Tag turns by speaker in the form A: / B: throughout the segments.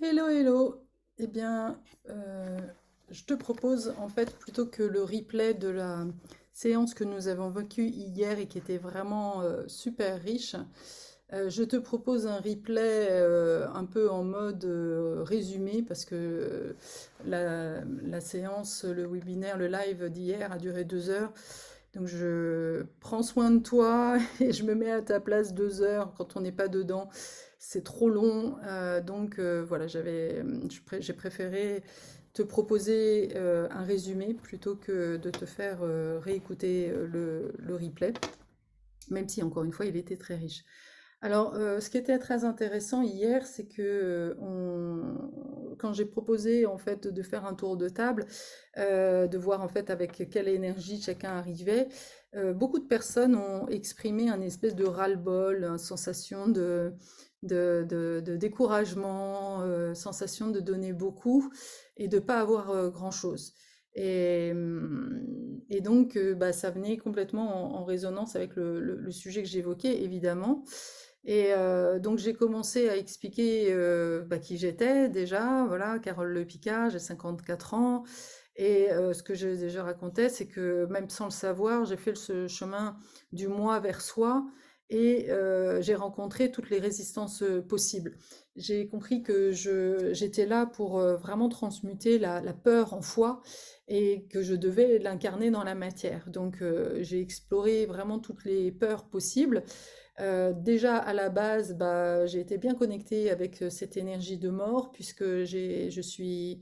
A: Hello, hello. Eh bien, euh, je te propose, en fait, plutôt que le replay de la séance que nous avons vécue hier et qui était vraiment super riche, je te propose un replay un peu en mode résumé parce que la séance, le webinaire, le live d'hier a duré 2 heures. Donc je prends soin de toi et je me mets à ta place 2 heures quand on n'est pas dedans. C'est trop long. Donc voilà, j'ai préféré te proposer un résumé plutôt que de te faire réécouter le replay, même si encore une fois il était très riche. Alors, ce qui était très intéressant hier, c'est que quand j'ai proposé en fait de faire un tour de table, de voir en fait avec quelle énergie chacun arrivait, beaucoup de personnes ont exprimé un espèce de ras-le-bol, une sensation de découragement, sensation de donner beaucoup et de pas avoir grand-chose. Et donc, bah, ça venait complètement en résonance avec le sujet que j'évoquais, évidemment. Et donc j'ai commencé à expliquer bah, qui j'étais déjà, voilà, Carole Le Picard, j'ai 54 ans. Et ce que je déjà racontais, c'est que même sans le savoir, j'ai fait ce chemin du moi vers soi et j'ai rencontré toutes les résistances possibles. J'ai compris que j'étais là pour vraiment transmuter la peur en foi et que je devais l'incarner dans la matière. Donc j'ai exploré vraiment toutes les peurs possibles. Déjà à la base, bah, j'ai été bien connectée avec cette énergie de mort puisque je suis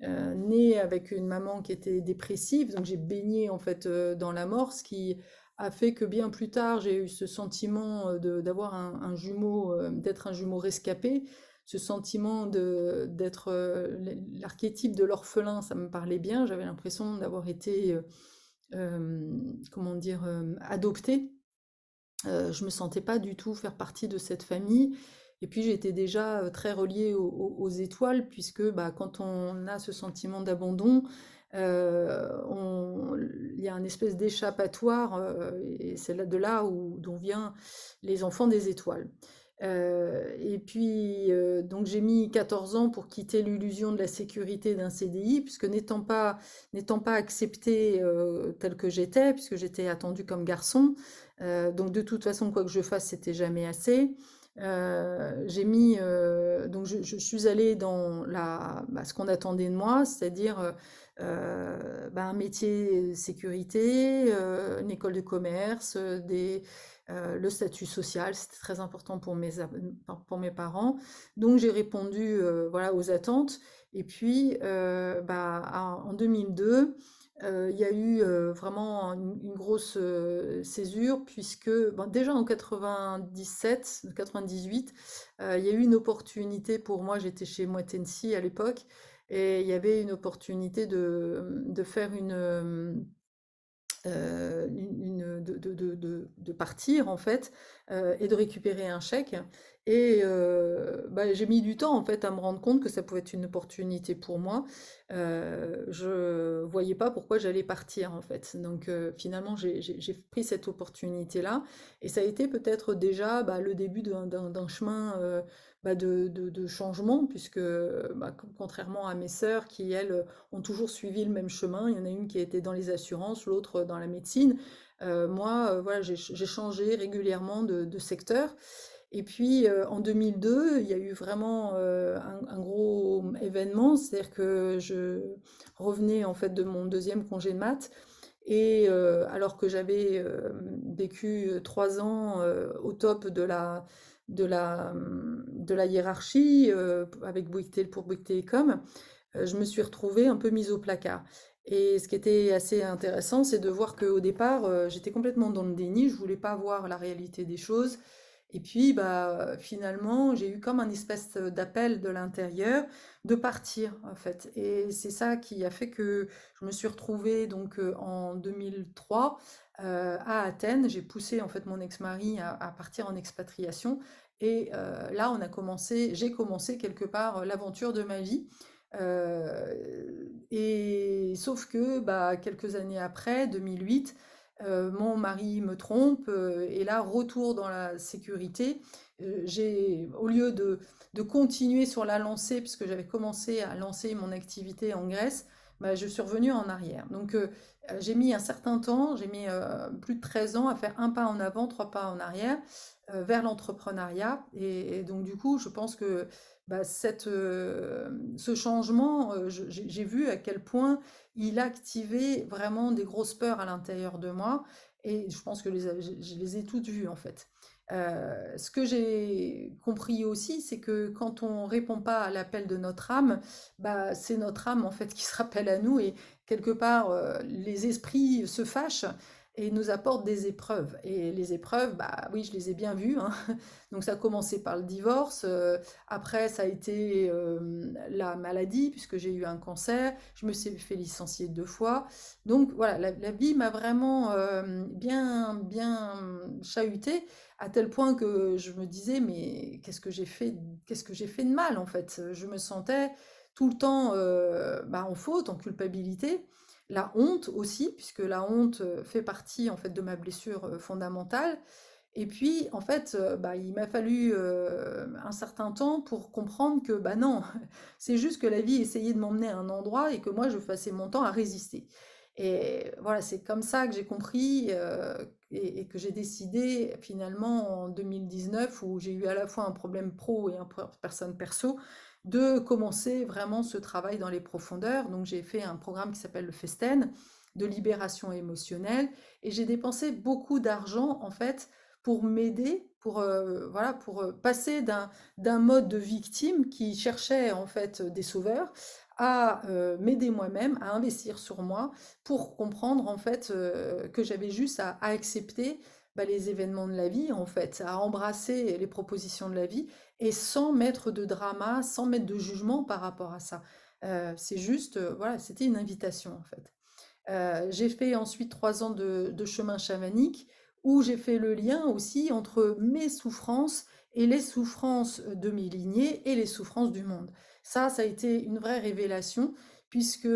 A: née avec une maman qui était dépressive, donc j'ai baigné en fait dans la mort, ce qui a fait que bien plus tard j'ai eu ce sentiment d'avoir un jumeau, d'être un jumeau rescapé, ce sentiment d'être l'archétype de l'orphelin, ça me parlait bien, j'avais l'impression d'avoir été, comment dire, adoptée. Je me sentais pas du tout faire partie de cette famille. Et puis j'étais déjà très reliée aux étoiles, puisque bah, quand on a ce sentiment d'abandon, il y a un espèce d'échappatoire, et c'est là de là d'où vient les enfants des étoiles. Et puis donc j'ai mis 14 ans pour quitter l'illusion de la sécurité d'un CDI, puisque n'étant pas acceptée telle que j'étais, puisque j'étais attendue comme garçon, donc de toute façon, quoi que je fasse, c'était jamais assez. Donc je suis allée dans bah, ce qu'on attendait de moi, c'est-à-dire bah, un métier sécurité, une école de commerce, le statut social, c'était très important pour mes parents. Donc j'ai répondu voilà, aux attentes. Et puis bah, en 2002, il y a eu vraiment une grosse césure puisque bon, déjà en 97, 98, il y a eu une opportunité pour moi, j'étais chez Moitensi à l'époque, et il y avait une opportunité de faire de partir en fait et de récupérer un chèque. Et bah, j'ai mis du temps en fait à me rendre compte que ça pouvait être une opportunité pour moi. Je voyais pas pourquoi j'allais partir en fait. Donc finalement j'ai pris cette opportunité-là et ça a été peut-être déjà bah, le début d'un chemin bah, de changement puisque bah, contrairement à mes sœurs qui elles ont toujours suivi le même chemin. Il y en a une qui a été dans les assurances, l'autre dans la médecine. Moi, voilà, j'ai changé régulièrement de secteur. Et puis en 2002, il y a eu vraiment un gros événement, c'est-à-dire que je revenais en fait de mon deuxième congé de maths. Et alors que j'avais vécu 3 ans au top de la hiérarchie avec Bouygues pour Bouygues Télécom, je me suis retrouvée un peu mise au placard. Et ce qui était assez intéressant, c'est de voir qu'au départ, j'étais complètement dans le déni, je voulais pas voir la réalité des choses. Et puis, bah, finalement, j'ai eu comme un espèce d'appel de l'intérieur de partir, en fait. Et c'est ça qui a fait que je me suis retrouvée donc en 2003 à Athènes. J'ai poussé en fait mon ex-mari à partir en expatriation. Et là, j'ai commencé quelque part l'aventure de ma vie. Et sauf que bah, quelques années après, 2008, mon mari me trompe et là, retour dans la sécurité. au lieu de continuer sur la lancée, puisque j'avais commencé à lancer mon activité en Grèce, bah, je suis revenue en arrière. Donc, j'ai mis un certain temps, j'ai mis plus de 13 ans à faire un pas en avant, trois pas en arrière, vers l'entrepreneuriat. Et donc, du coup, je pense que bah, ce changement, j'ai vu à quel point il activait vraiment des grosses peurs à l'intérieur de moi. Et je pense que je les ai toutes vues en fait. Ce que j'ai compris aussi, c'est que quand on répond pas à l'appel de notre âme, bah, c'est notre âme en fait qui se rappelle à nous et quelque part les esprits se fâchent et nous apportent des épreuves. Et les épreuves, bah oui, je les ai bien vues, hein. Donc ça a commencé par le divorce, après ça a été la maladie puisque j'ai eu un cancer, je me suis fait licencier deux fois. Donc voilà, la vie m'a vraiment bien chahutée à tel point que je me disais, mais qu'est-ce que j'ai fait de mal en fait? Je me sentais tout le temps bah, en faute, en culpabilité. La honte aussi, puisque la honte fait partie en fait de ma blessure fondamentale. Et puis, en fait, bah, il m'a fallu un certain temps pour comprendre que, bah non, c'est juste que la vie essayait de m'emmener à un endroit et que moi, je passais mon temps à résister. Et voilà, c'est comme ça que j'ai compris et que j'ai décidé finalement en 2019, où j'ai eu à la fois un problème pro et un personne perso, de commencer vraiment ce travail dans les profondeurs. Donc, j'ai fait un programme qui s'appelle le Festen, de libération émotionnelle, et j'ai dépensé beaucoup d'argent en fait pour m'aider, voilà, pour passer d'un mode de victime qui cherchait en fait des sauveurs à m'aider moi-même, à investir sur moi pour comprendre en fait que j'avais juste à accepter bah, les événements de la vie en fait, à embrasser les propositions de la vie et sans mettre de drama, sans mettre de jugement par rapport à ça. C'est juste, voilà, c'était une invitation en fait. J'ai fait ensuite 3 ans de chemin chamanique où j'ai fait le lien aussi entre mes souffrances et les souffrances de mes lignées et les souffrances du monde. Ça a été une vraie révélation puisque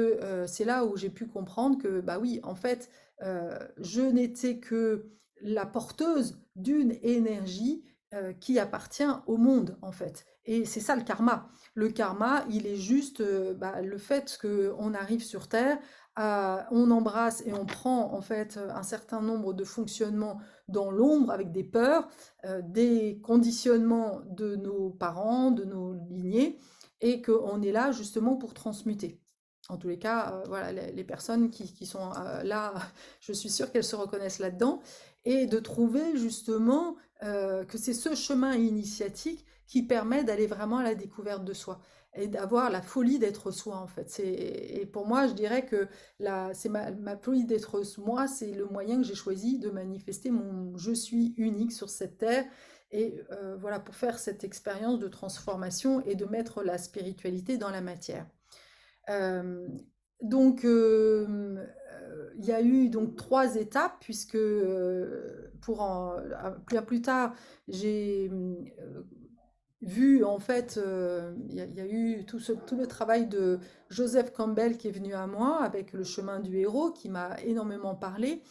A: c'est là où j'ai pu comprendre que, bah oui, en fait, je n'étais que la porteuse d'une énergie qui appartient au monde, en fait. Et c'est ça le karma. Le karma, il est juste bah, le fait qu'on arrive sur Terre, on embrasse et on prend en fait un certain nombre de fonctionnements dans l'ombre avec des peurs, des conditionnements de nos parents, de nos lignées, et qu'on est là justement pour transmuter. En tous les cas, voilà, les personnes qui sont là, je suis sûre qu'elles se reconnaissent là-dedans, et de trouver justement que c'est ce chemin initiatique qui permet d'aller vraiment à la découverte de soi et d'avoir la folie d'être soi en fait. Et pour moi, je dirais que c'est ma folie d'être moi, c'est le moyen que j'ai choisi de manifester mon je suis unique sur cette terre. Et voilà, pour faire cette expérience de transformation et de mettre la spiritualité dans la matière. Euh, donc, il y a eu donc 3 étapes, puisque plus tard, j'ai vu en fait, il y a eu tout le travail de Joseph Campbell qui est venu à moi avec le chemin du héros qui m'a énormément parlé.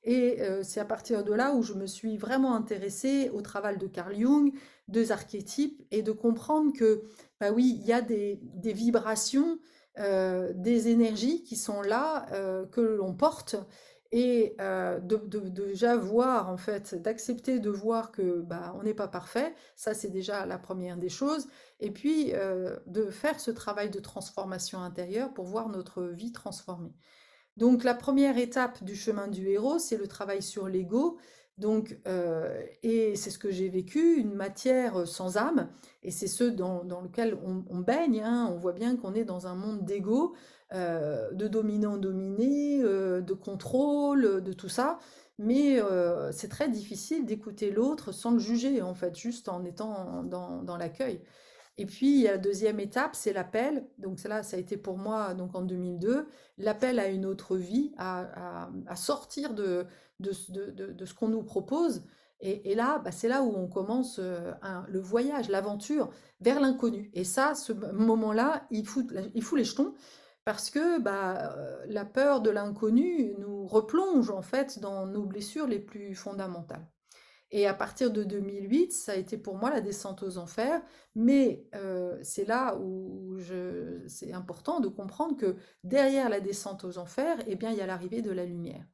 A: Et c'est à partir de là où je me suis vraiment intéressée au travail de Carl Jung, des archétypes, et de comprendre que, bah oui, il y a des vibrations, des énergies qui sont là, que l'on porte, et de déjà voir, en fait, d'accepter de voir que bah, on n'est pas parfait, ça c'est déjà la première des choses, et puis de faire ce travail de transformation intérieure pour voir notre vie transformée. Donc la première étape du chemin du héros, c'est le travail sur l'ego. Donc, et c'est ce que j'ai vécu, une matière sans âme, et c'est ce dans lequel on baigne, hein. On voit bien qu'on est dans un monde d'ego, de dominant-dominé, de contrôle, de tout ça. Mais c'est très difficile d'écouter l'autre sans le juger, en fait, juste en étant dans l'accueil. Et puis, il y a la deuxième étape, c'est l'appel. Donc, là, ça a été pour moi donc en 2002, l'appel à une autre vie, à sortir de ce qu'on nous propose. Et là, bah, c'est là où on commence le voyage, l'aventure vers l'inconnu. Et ça, ce moment-là, il fout les jetons parce que bah, la peur de l'inconnu nous replonge en fait dans nos blessures les plus fondamentales. Et à partir de 2008, ça a été pour moi la descente aux enfers. Mais c'est là où c'est important de comprendre que derrière la descente aux enfers, eh bien, il y a l'arrivée de la lumière.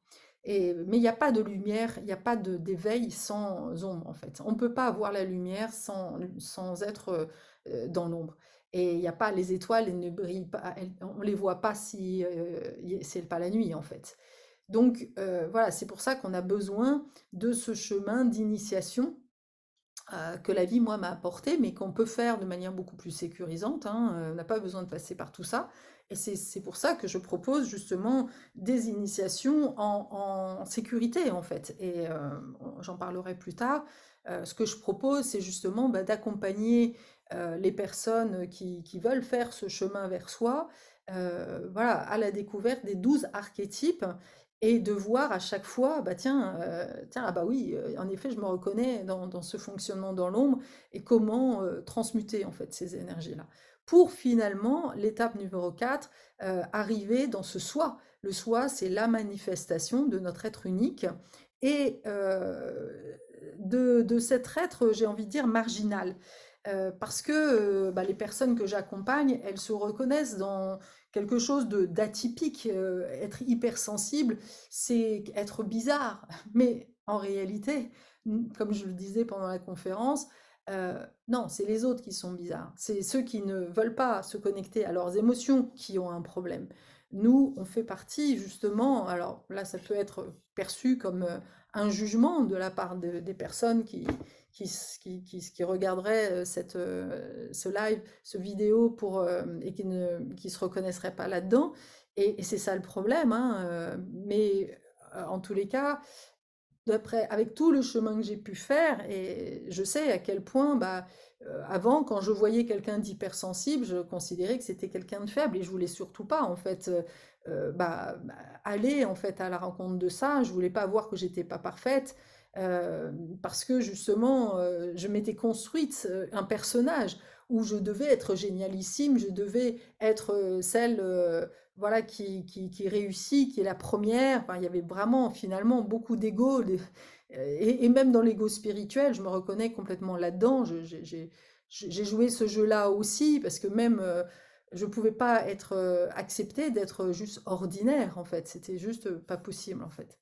A: Mais il n'y a pas de lumière, il n'y a pas d'éveil sans ombre, en fait. On ne peut pas avoir la lumière sans être dans l'ombre. Et il n'y a pas les étoiles, elles ne brillent pas, on ne les voit pas si c'est pas la nuit, en fait. Donc voilà, c'est pour ça qu'on a besoin de ce chemin d'initiation que la vie, moi, m'a apporté, mais qu'on peut faire de manière beaucoup plus sécurisante, hein, on n'a pas besoin de passer par tout ça. Et c'est pour ça que je propose justement des initiations en sécurité, en fait. Et j'en parlerai plus tard. Ce que je propose, c'est justement bah, d'accompagner les personnes qui veulent faire ce chemin vers soi, voilà, à la découverte des 12 archétypes et de voir à chaque fois, bah tiens, ah bah oui, en effet, je me reconnais dans ce fonctionnement dans l'ombre et comment transmuter en fait ces énergies-là. Pour finalement, l'étape numéro 4, arriver dans ce soi. Le soi, c'est la manifestation de notre être unique et de cet être, j'ai envie de dire, marginal. Parce que bah, les personnes que j'accompagne, elles se reconnaissent dans quelque chose d'atypique. Être hypersensible, c'est être bizarre. Mais en réalité, comme je le disais pendant la conférence, non, c'est les autres qui sont bizarres. C'est ceux qui ne veulent pas se connecter à leurs émotions qui ont un problème. Nous, on fait partie justement, alors là, ça peut être perçu comme un jugement de la part des personnes qui regarderaient ce live, ce vidéo et qui se reconnaisseraient pas là-dedans. Et c'est ça le problème, hein, mais en tous les cas, avec tout le chemin que j'ai pu faire, et je sais à quel point, bah, avant, quand je voyais quelqu'un d'hypersensible, je considérais que c'était quelqu'un de faible, et je voulais surtout pas, en fait, aller en fait à la rencontre de ça. Je voulais pas voir que j'étais pas parfaite, euh, parce que justement, je m'étais construite un personnage où je devais être génialissime, je devais être celle voilà, qui réussit, qui est la première. Enfin, il y avait vraiment finalement beaucoup d'ego. Et même dans l'ego spirituel, je me reconnais complètement là-dedans. J'ai joué ce jeu-là aussi parce que même je ne pouvais pas être acceptée d'être juste ordinaire en fait. C'était juste pas possible en fait.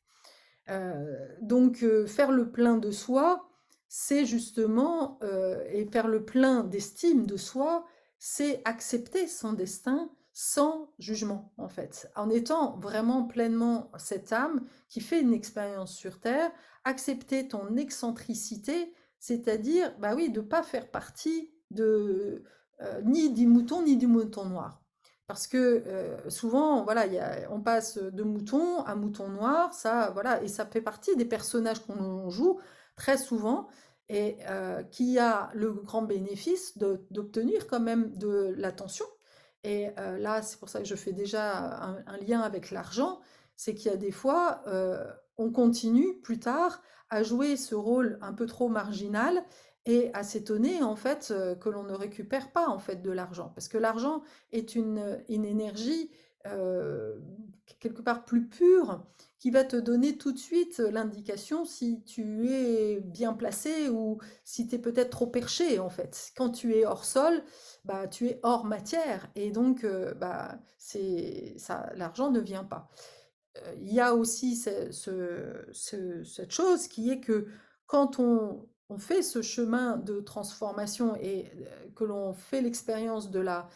A: Donc faire le plein de soi, c'est justement, et faire le plein d'estime de soi, c'est accepter son destin sans jugement, en fait. En étant vraiment pleinement cette âme qui fait une expérience sur Terre, accepter ton excentricité, c'est-à-dire, bah oui, de ne pas faire partie ni du mouton ni du mouton noir. Parce que souvent, voilà, on passe de mouton à mouton noir, ça, voilà, et ça fait partie des personnages qu'on joue très souvent et qui a le grand bénéfice d'obtenir quand même de l'attention. Et là, c'est pour ça que je fais déjà un lien avec l'argent, c'est qu'il y a des fois, on continue plus tard à jouer ce rôle un peu trop marginal et à s'étonner en fait que l'on ne récupère pas en fait de l'argent, parce que l'argent est une énergie euh, quelque part plus pure qui va te donner tout de suite l'indication si tu es bien placé ou si tu es peut-être trop perché en fait. Quand tu es hors sol, bah, tu es hors matière et donc bah, l'argent ne vient pas. Il y a aussi cette chose qui est que quand on fait ce chemin de transformation et que l'on fait l'expérience de la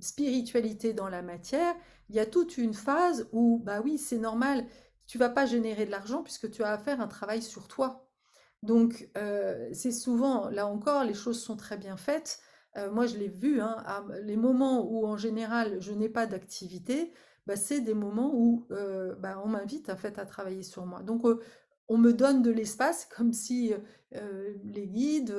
A: spiritualité dans la matière, il y a toute une phase où, bah oui, c'est normal, tu vas pas générer de l'argent puisque tu as à faire un travail sur toi. Donc, c'est souvent, là encore, les choses sont très bien faites. Moi, je l'ai vu, hein, les moments où, en général, je n'ai pas d'activité, bah, c'est des moments où bah, on m'invite en fait à travailler sur moi. Donc, on me donne de l'espace comme si les guides,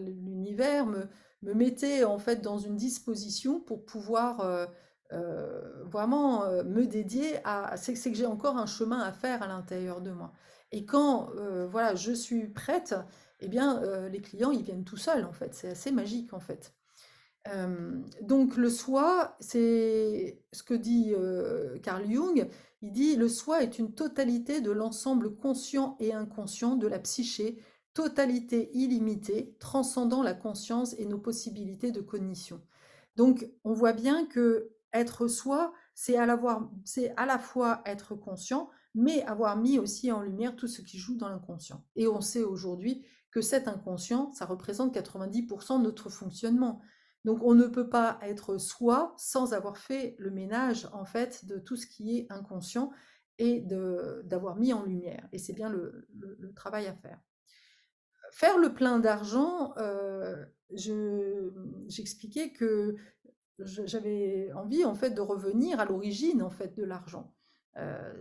A: l'univers me mettaient en fait dans une disposition pour pouvoir vraiment me dédier à... C'est que j'ai encore un chemin à faire à l'intérieur de moi. Et quand voilà, je suis prête, eh bien, les clients, ils viennent tout seuls, en fait. C'est assez magique, en fait. Donc, le soi, c'est ce que dit Carl Jung. Il dit: «Le soi est une totalité de l'ensemble conscient et inconscient de la psyché, totalité illimitée, transcendant la conscience et nos possibilités de cognition». Donc on voit bien que être soi, c'est à la fois être conscient, mais avoir mis aussi en lumière tout ce qui joue dans l'inconscient. Et on sait aujourd'hui que cet inconscient, ça représente 90% de notre fonctionnement. Donc on ne peut pas être soi sans avoir fait le ménage en fait de tout ce qui est inconscient et d'avoir mis en lumière. Et c'est bien le travail à faire. Faire le plein d'argent, j'expliquais que j'avais envie en fait de revenir à l'origine en fait de l'argent.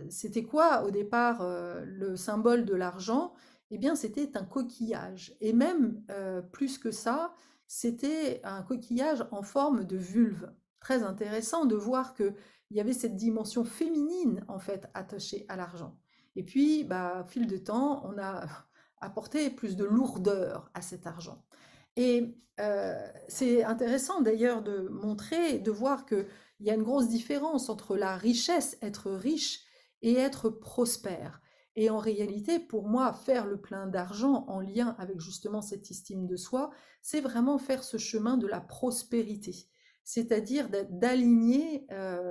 A: C'était quoi au départ le symbole de l'argent? Eh bien, c'était un coquillage. Et même plus que ça, c'était un coquillage en forme de vulve. Très intéressant de voir qu'il y avait cette dimension féminine en fait attachée à l'argent. Et puis, bah, au fil du temps, on a apporté plus de lourdeur à cet argent. Et c'est intéressant d'ailleurs de montrer, de voir qu'il y a une grosse différence entre la richesse, être riche, et être prospère. Et en réalité, pour moi, faire le plein d'argent en lien avec justement cette estime de soi, c'est vraiment faire ce chemin de la prospérité. C'est-à-dire d'aligner,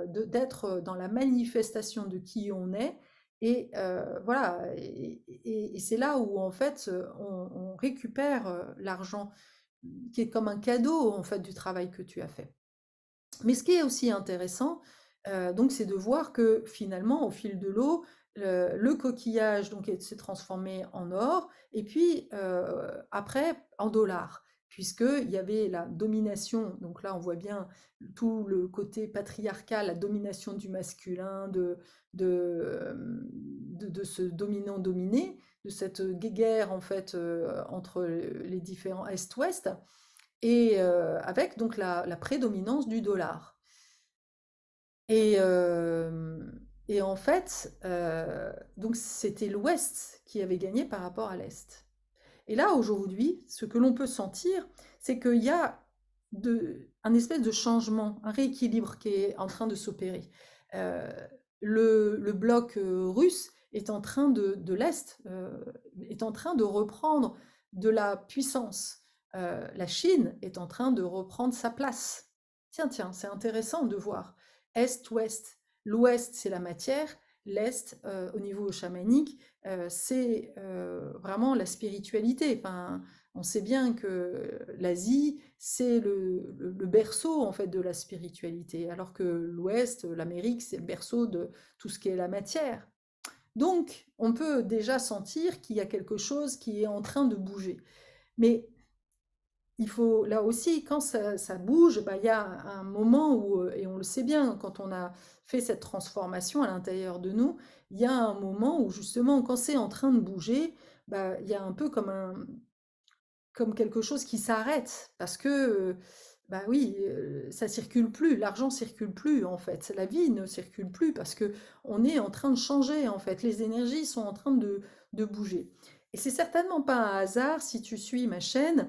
A: d'être dans la manifestation de qui on est. Et voilà, et c'est là où en fait on récupère l'argent qui est comme un cadeau en fait du travail que tu as fait. Mais ce qui est aussi intéressant, donc, c'est de voir que finalement, au fil de l'eau, le coquillage donc s'est transformé en or, et puis après en dollars, puisqu'il y avait la domination. Donc là, on voit bien tout le côté patriarcal, la domination du masculin, de ce dominant-dominé, de cette guéguerre en fait entre les différents Est-Ouest, et avec donc la prédominance du dollar. Et, et en fait, donc c'était l'Ouest qui avait gagné par rapport à l'Est. Et là, aujourd'hui, ce que l'on peut sentir, c'est qu'il y a un espèce de changement, un rééquilibre qui est en train de s'opérer. Euh, le bloc russe est en train de l'Est, est en train de reprendre de la puissance. La Chine est en train de reprendre sa place. Tiens, tiens, c'est intéressant de voir. Est-Ouest. L'Ouest, c'est la matière. L'Est, au niveau chamanique, c'est vraiment la spiritualité. Enfin, on sait bien que l'Asie, c'est le berceau en fait de la spiritualité, alors que l'Ouest, l'Amérique, c'est le berceau de tout ce qui est la matière. Donc, on peut déjà sentir qu'il y a quelque chose qui est en train de bouger. Mais il faut, là aussi, quand ça bouge, bah, il y a un moment où, et on le sait bien, quand on a fait cette transformation à l'intérieur de nous, il y a un moment où justement, quand c'est en train de bouger, bah, il y a un peu comme quelque chose qui s'arrête, parce que, bah oui, ça circule plus, l'argent circule plus en fait, la vie ne circule plus parce que on est en train de changer en fait, les énergies sont en train de bouger. Et c'est certainement pas un hasard si tu suis ma chaîne,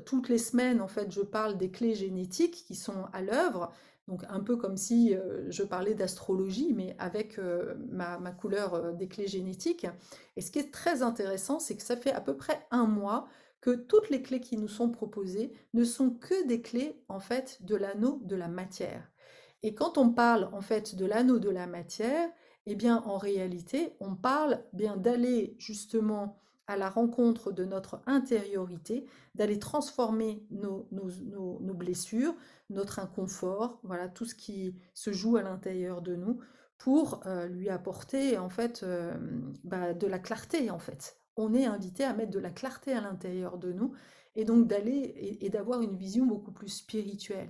A: toutes les semaines en fait je parle des clés génétiques qui sont à l'œuvre, donc un peu comme si je parlais d'astrologie, mais avec ma couleur des clés génétiques. Et ce qui est très intéressant, c'est que ça fait à peu près un mois que toutes les clés qui nous sont proposées ne sont que des clés en fait de l'anneau de la matière. Et quand on parle en fait de l'anneau de la matière, eh bien en réalité, on parle bien d'aller justement à la rencontre de notre intériorité, d'aller transformer nos blessures, notre inconfort, voilà tout ce qui se joue à l'intérieur de nous pour lui apporter en fait bah, de la clarté en fait. On est invité à mettre de la clarté à l'intérieur de nous et donc d'aller et d'avoir une vision beaucoup plus spirituelle.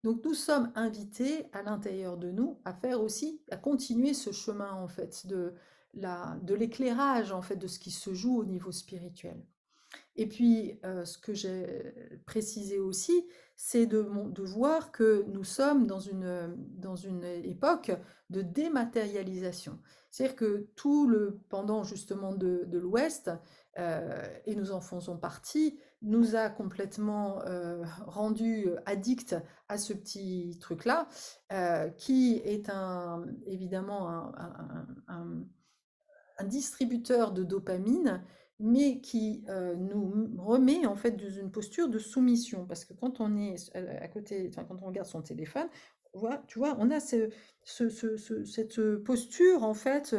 A: Donc nous sommes invités à l'intérieur de nous à faire aussi, à continuer ce chemin en fait de l'éclairage en fait de ce qui se joue au niveau spirituel. Et puis, ce que j'ai précisé aussi, c'est de voir que nous sommes dans une époque de dématérialisation. C'est-à-dire que tout le pendant justement de l'Ouest, et nous en faisons partie, nous a complètement rendus addicts à ce petit truc-là, qui est évidemment un distributeur de dopamine, mais qui nous remet en fait dans une posture de soumission. Parce que quand on est à côté, enfin, quand on regarde son téléphone, tu vois, on a cette posture en fait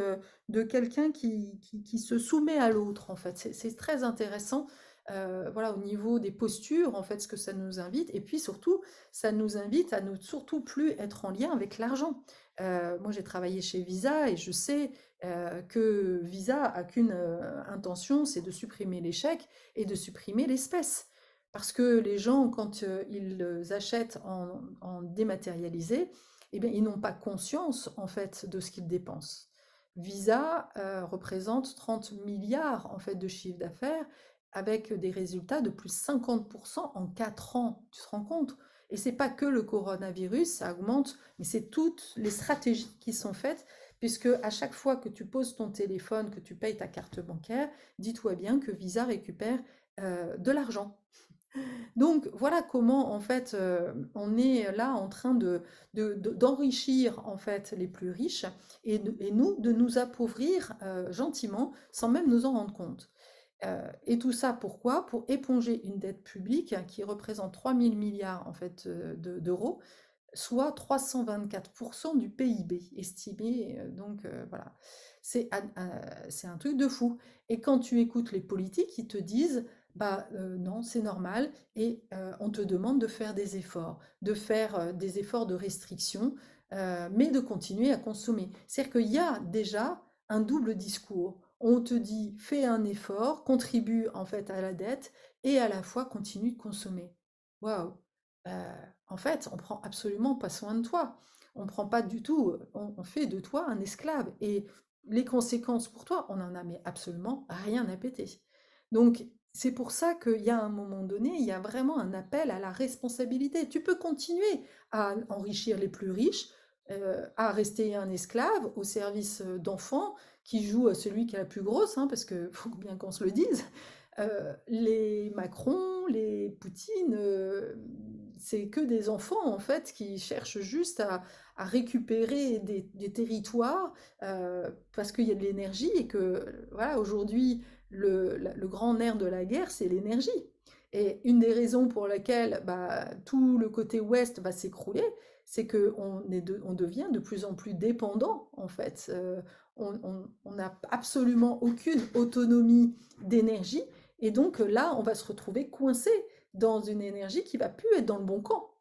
A: de quelqu'un qui se soumet à l'autre en fait. C'est très intéressant. Voilà, au niveau des postures, en fait, ce que ça nous invite, et puis surtout, ça nous invite à ne surtout plus être en lien avec l'argent. Moi, j'ai travaillé chez Visa et je sais que Visa a qu'une intention, c'est de supprimer les chèques et de supprimer l'espèce. Parce que les gens, quand ils achètent en dématérialisé, eh bien, ils n'ont pas conscience en fait de ce qu'ils dépensent. Visa représente 30 milliards en fait de chiffre d'affaires avec des résultats de plus 50% en 4 ans. Tu te rends compte? Et c'est pas que le coronavirus, ça augmente, mais c'est toutes les stratégies qui sont faites puisque à chaque fois que tu poses ton téléphone, que tu payes ta carte bancaire, dis-toi bien que Visa récupère de l'argent. Donc voilà comment en fait on est là en train d'enrichir en fait les plus riches et nous de nous appauvrir gentiment sans même nous en rendre compte. Et tout ça pourquoi? Pour éponger une dette publique qui représente 3 000 milliards en fait d'euros, soit 324% du PIB estimé. Donc voilà, c'est un truc de fou. Et quand tu écoutes les politiques, ils te disent, bah non, c'est normal, et on te demande de faire des efforts, des efforts de restriction, mais de continuer à consommer. C'est-à-dire qu'il y a déjà un double discours. On te dit, fais un effort, contribue en fait à la dette, et à la fois continue de consommer. Waouh! En fait, on prend absolument pas soin de toi. On prend pas du tout, on fait de toi un esclave. Et les conséquences pour toi, on en a mais absolument rien à péter. Donc, c'est pour ça qu'il y a un moment donné, il y a vraiment un appel à la responsabilité. Tu peux continuer à enrichir les plus riches, à rester un esclave au service d'enfants qui jouent à celui qui a la plus grosse, hein, parce qu'il faut bien qu'on se le dise. Les Macron, les Poutine, c'est que des enfants en fait qui cherchent juste à récupérer des territoires parce qu'il y a de l'énergie et que voilà aujourd'hui le grand nerf de la guerre c'est l'énergie. Et une des raisons pour laquelle bah, tout le côté ouest va s'écrouler, c'est on devient de plus en plus dépendant en fait. On n'a absolument aucune autonomie d'énergie et donc là, on va se retrouver coincé dans une énergie qui va plus être dans le bon camp.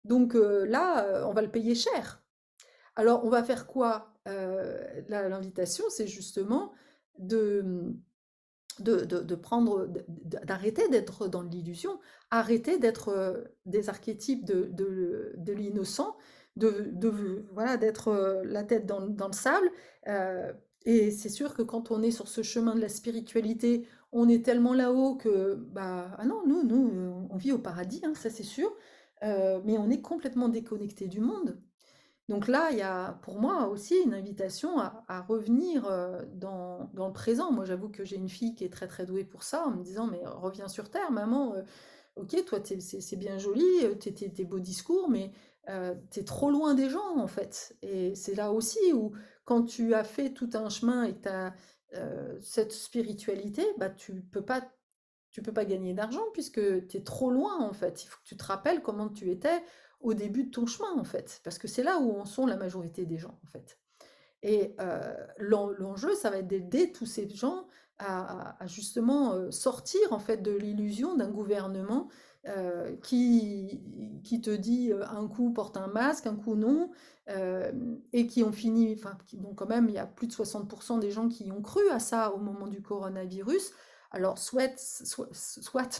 A: Donc là, on va le payer cher. Alors, on va faire quoi? L'invitation, c'est justement de, de prendre, d'arrêter d'être dans l'illusion, arrêter d'être des archétypes de l'innocent, voilà, d'être la tête dans le sable. euh, et c'est sûr que quand on est sur ce chemin de la spiritualité, on est tellement là-haut que, bah, ah non, nous, on vit au paradis, hein, ça c'est sûr, mais on est complètement déconnecté du monde. Donc là, il y a pour moi aussi une invitation à revenir dans le présent. Moi, j'avoue que j'ai une fille qui est très très douée pour ça, en me disant, mais reviens sur Terre, maman. Ok, toi, c'est bien joli, tes beaux discours, mais t'es trop loin des gens, en fait. Et c'est là aussi où, quand tu as fait tout un chemin et que tu as cette spiritualité, bah, tu peux pas gagner d'argent puisque tu es trop loin en fait. Il faut que tu te rappelles comment tu étais au début de ton chemin en fait, parce que c'est là où en sont la majorité des gens en fait. Et l'enjeu, ça va être d'aider tous ces gens à justement sortir en fait de l'illusion d'un gouvernement qui te dit un coup porte un masque, un coup non, et qui ont fini, enfin, bon, quand même, il y a plus de 60% des gens qui ont cru à ça au moment du coronavirus. Alors,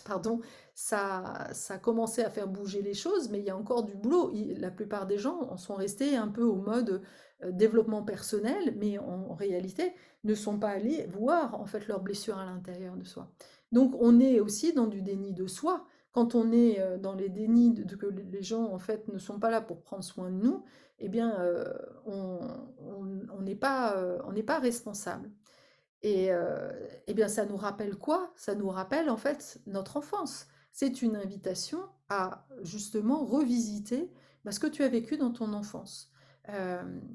A: pardon, ça a commencé à faire bouger les choses, mais il y a encore du boulot. La plupart des gens en sont restés un peu au mode développement personnel, mais en réalité ne sont pas allés voir en fait leurs blessures à l'intérieur de soi. Donc on est aussi dans du déni de soi. Quand on est dans les dénis que les gens en fait ne sont pas là pour prendre soin de nous, eh bien on n'est pas responsable. Et bien, ça nous rappelle quoi? Ça nous rappelle en fait notre enfance. C'est une invitation à justement revisiter ce que tu as vécu dans ton enfance.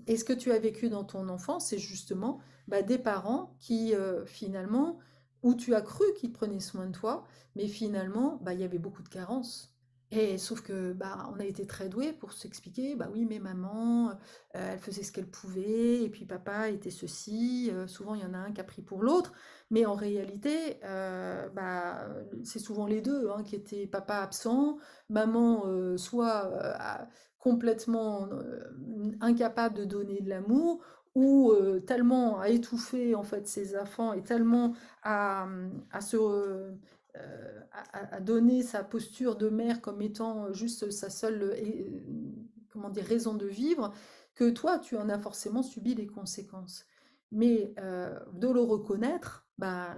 A: Et ce que tu as vécu dans ton enfance, c'est justement des parents qui finalement, où tu as cru qu'ils prenaient soin de toi, mais finalement, il y avait beaucoup de carences. Et sauf que on a été très doués pour s'expliquer, bah oui, mais maman, elle faisait ce qu'elle pouvait, et puis papa était ceci. Souvent, il y en a un qui a pris pour l'autre, mais en réalité, c'est souvent les deux hein, qui étaient papa absent, maman soit complètement incapable de donner de l'amour, ou tellement à étouffer en fait ses enfants et tellement à se à donner sa posture de mère comme étant juste sa seule comment dire, raison de vivre, que toi, tu en as forcément subi les conséquences. Mais de le reconnaître,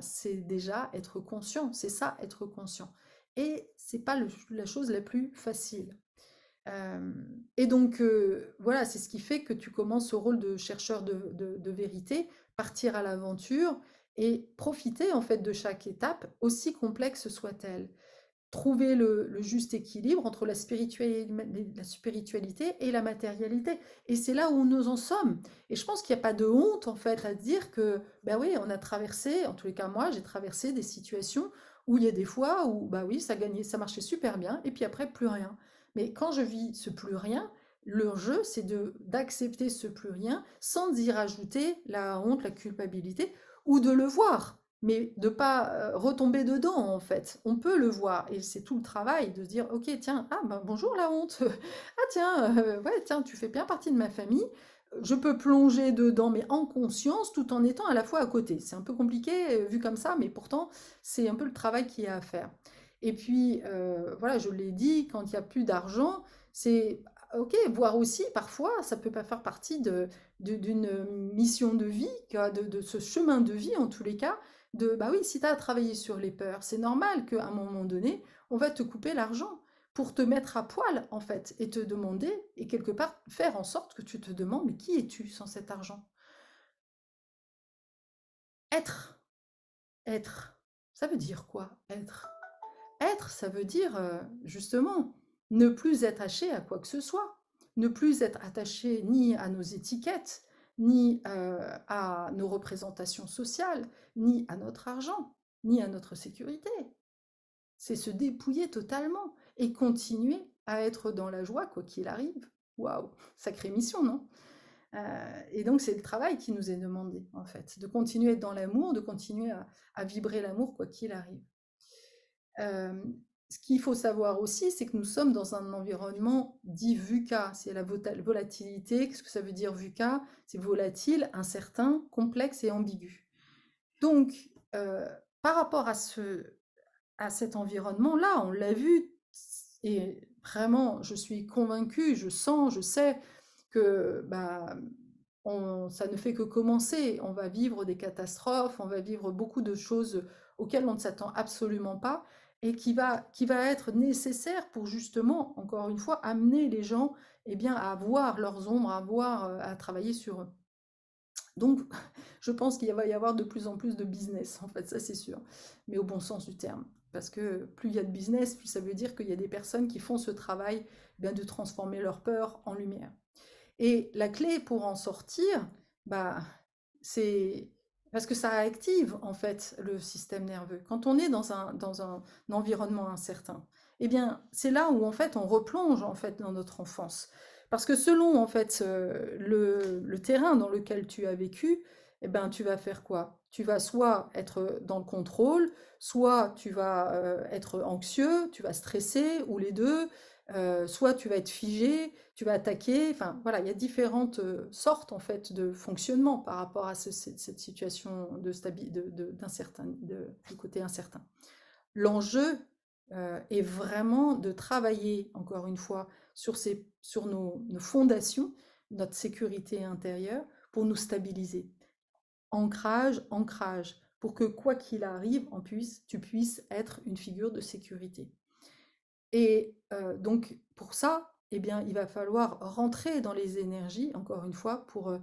A: c'est déjà être conscient, c'est ça, être conscient. Et c'est pas la chose la plus facile. Et donc, voilà, c'est ce qui fait que tu commences ce rôle de chercheur de vérité, partir à l'aventure et profiter en fait de chaque étape, aussi complexe soit-elle. Trouver le juste équilibre entre la spiritualité et la matérialité. Et c'est là où nous en sommes. Et je pense qu'il n'y a pas de honte en fait à dire que, ben oui, on a traversé, en tous les cas moi, j'ai traversé des situations où il y a des fois où, bah oui, ça gagnait, ça marchait super bien, et puis après, plus rien. Mais quand je vis ce plus rien, le jeu, c'est d'accepter ce plus rien sans y rajouter la honte, la culpabilité, ou de le voir mais de pas retomber dedans en fait. On peut le voir et c'est tout le travail de se dire ok tiens ah ben bonjour la honte ah tiens ouais tiens tu fais bien partie de ma famille. Je peux plonger dedans mais en conscience tout en étant à la fois à côté. C'est un peu compliqué vu comme ça mais pourtant c'est un peu le travail qu'il y a à faire. Et puis voilà je l'ai dit quand il n'y a plus d'argent c'est ok voir aussi parfois ça peut pas faire partie d'une mission de vie de ce chemin de vie en tous les cas bah oui, si tu as à travailler sur les peurs, c'est normal qu'à un moment donné, on va te couper l'argent pour te mettre à poil, en fait, et te demander, et quelque part faire en sorte que tu te demandes, mais qui es-tu sans cet argent? Être, être, ça veut dire quoi, être? Être, ça veut dire, justement, ne plus être attaché à quoi que ce soit, ne plus être attaché ni à nos étiquettes, ni à nos représentations sociales, ni à notre argent, ni à notre sécurité. C'est se dépouiller totalement et continuer à être dans la joie quoi qu'il arrive. Waouh, sacrée mission, non? Et donc c'est le travail qui nous est demandé, en fait, de continuer à être dans l'amour, de continuer à vibrer l'amour quoi qu'il arrive. Ce qu'il faut savoir aussi, c'est que nous sommes dans un environnement dit VUCA, c'est la volatilité. Qu'est-ce que ça veut dire VUCA? C'est volatile, incertain, complexe et ambigu. Donc, par rapport à cet environnement-là, on l'a vu, et vraiment, je suis convaincue, je sens, je sais que ça ne fait que commencer. On va vivre des catastrophes, on va vivre beaucoup de choses auxquelles on ne s'attend absolument pas, et qui va être nécessaire pour justement, encore une fois, amener les gens à voir leurs ombres, à travailler sur eux. Donc, je pense qu'il va y avoir de plus en plus de business, en fait, ça c'est sûr, mais au bon sens du terme. Parce que plus il y a de business, plus ça veut dire qu'il y a des personnes qui font ce travail de transformer leur peur en lumière. Et la clé pour en sortir, bah, c'est parce que ça active en fait le système nerveux. Quand on est dans un environnement incertain, eh bien, c'est là où en fait on replonge en fait dans notre enfance. Parce que selon en fait le terrain dans lequel tu as vécu, eh ben, tu vas faire quoi? Tu vas soit être dans le contrôle, soit tu vas être anxieux, tu vas stresser, ou les deux, soit tu vas être figé, tu vas attaquer. Enfin, voilà, il y a différentes sortes en fait de fonctionnement par rapport à cette situation du côté incertain. L'enjeu est vraiment de travailler, encore une fois, sur nos fondations, notre sécurité intérieure, pour nous stabiliser. Ancrage, ancrage, pour que quoi qu'il arrive, tu puisses être une figure de sécurité. Et donc, pour ça, eh bien, il va falloir rentrer dans les énergies, encore une fois, pour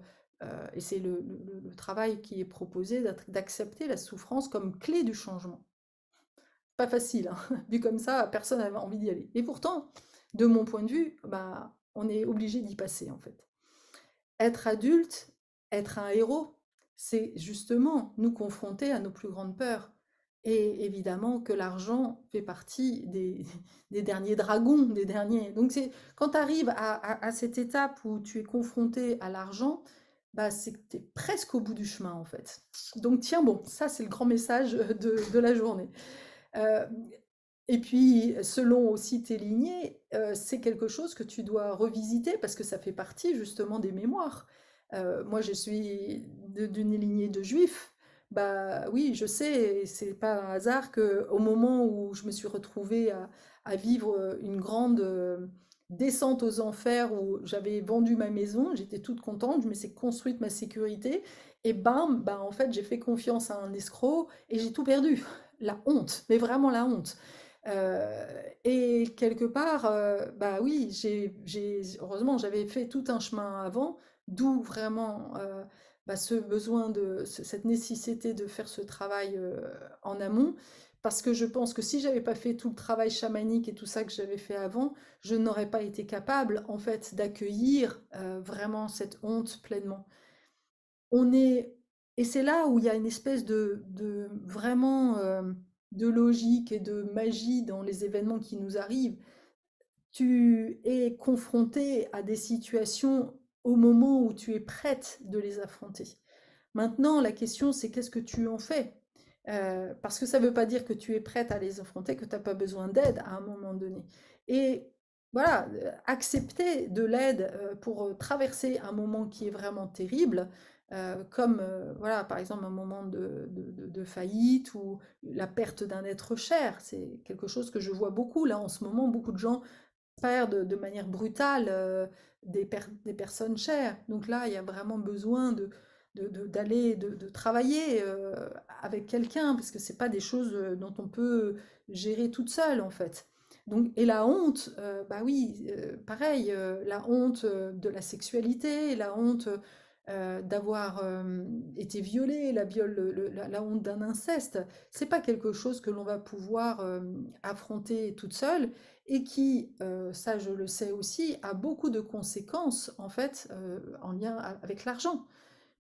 A: Et c'est le travail qui est proposé d'accepter la souffrance comme clé du changement. Pas facile, hein. Vu comme ça, personne n'a envie d'y aller. Et pourtant, de mon point de vue, bah, on est obligé d'y passer en fait. Être adulte, être un héros, c'est justement nous confronter à nos plus grandes peurs. Et évidemment que l'argent fait partie des derniers dragons, des derniers. Donc c'est quand tu arrives à cette étape où tu es confronté à l'argent, bah c'est que tu es presque au bout du chemin en fait. Donc tiens bon, ça c'est le grand message de la journée. Euh, et puis, selon aussi tes lignées, c'est quelque chose que tu dois revisiter parce que ça fait partie justement des mémoires. Moi, je suis d'une lignée de juifs. Bah oui, je sais, et c'est pas un hasard que au moment où je me suis retrouvée à vivre une grande descente aux enfers où j'avais vendu ma maison, j'étais toute contente, je me suis construite ma sécurité et bam, bah en fait, j'ai fait confiance à un escroc et j'ai tout perdu. La honte, mais vraiment la honte. Et quelque part, bah oui, heureusement, j'avais fait tout un chemin avant, d'où vraiment bah, ce besoin cette nécessité de faire ce travail en amont, parce que je pense que si j'avais pas fait tout le travail chamanique et tout ça que j'avais fait avant, je n'aurais pas été capable, en fait, d'accueillir vraiment cette honte pleinement. On est, et c'est là où il y a une espèce de vraiment de logique et de magie dans les événements qui nous arrivent. Tu es confronté à des situations au moment où tu es prête de les affronter. Maintenant, la question, c'est qu'est-ce que tu en fais? Parce que ça ne veut pas dire que tu es prête à les affronter, que tu n'as pas besoin d'aide à un moment donné. Et voilà, accepter de l'aide pour traverser un moment qui est vraiment terrible, comme voilà, par exemple un moment de faillite ou la perte d'un être cher. C'est quelque chose que je vois beaucoup là en ce moment. Beaucoup de gens perdent de manière brutale des personnes chères. Donc là, il y a vraiment besoin d'aller, de travailler avec quelqu'un, parce que c'est pas des choses dont on peut gérer toute seule, en fait. Donc, et la honte, bah oui, pareil, la honte de la sexualité, la honte d'avoir été violée, la honte d'un inceste, c'est pas quelque chose que l'on va pouvoir affronter toute seule et qui, ça je le sais aussi, a beaucoup de conséquences en fait en lien avec l'argent.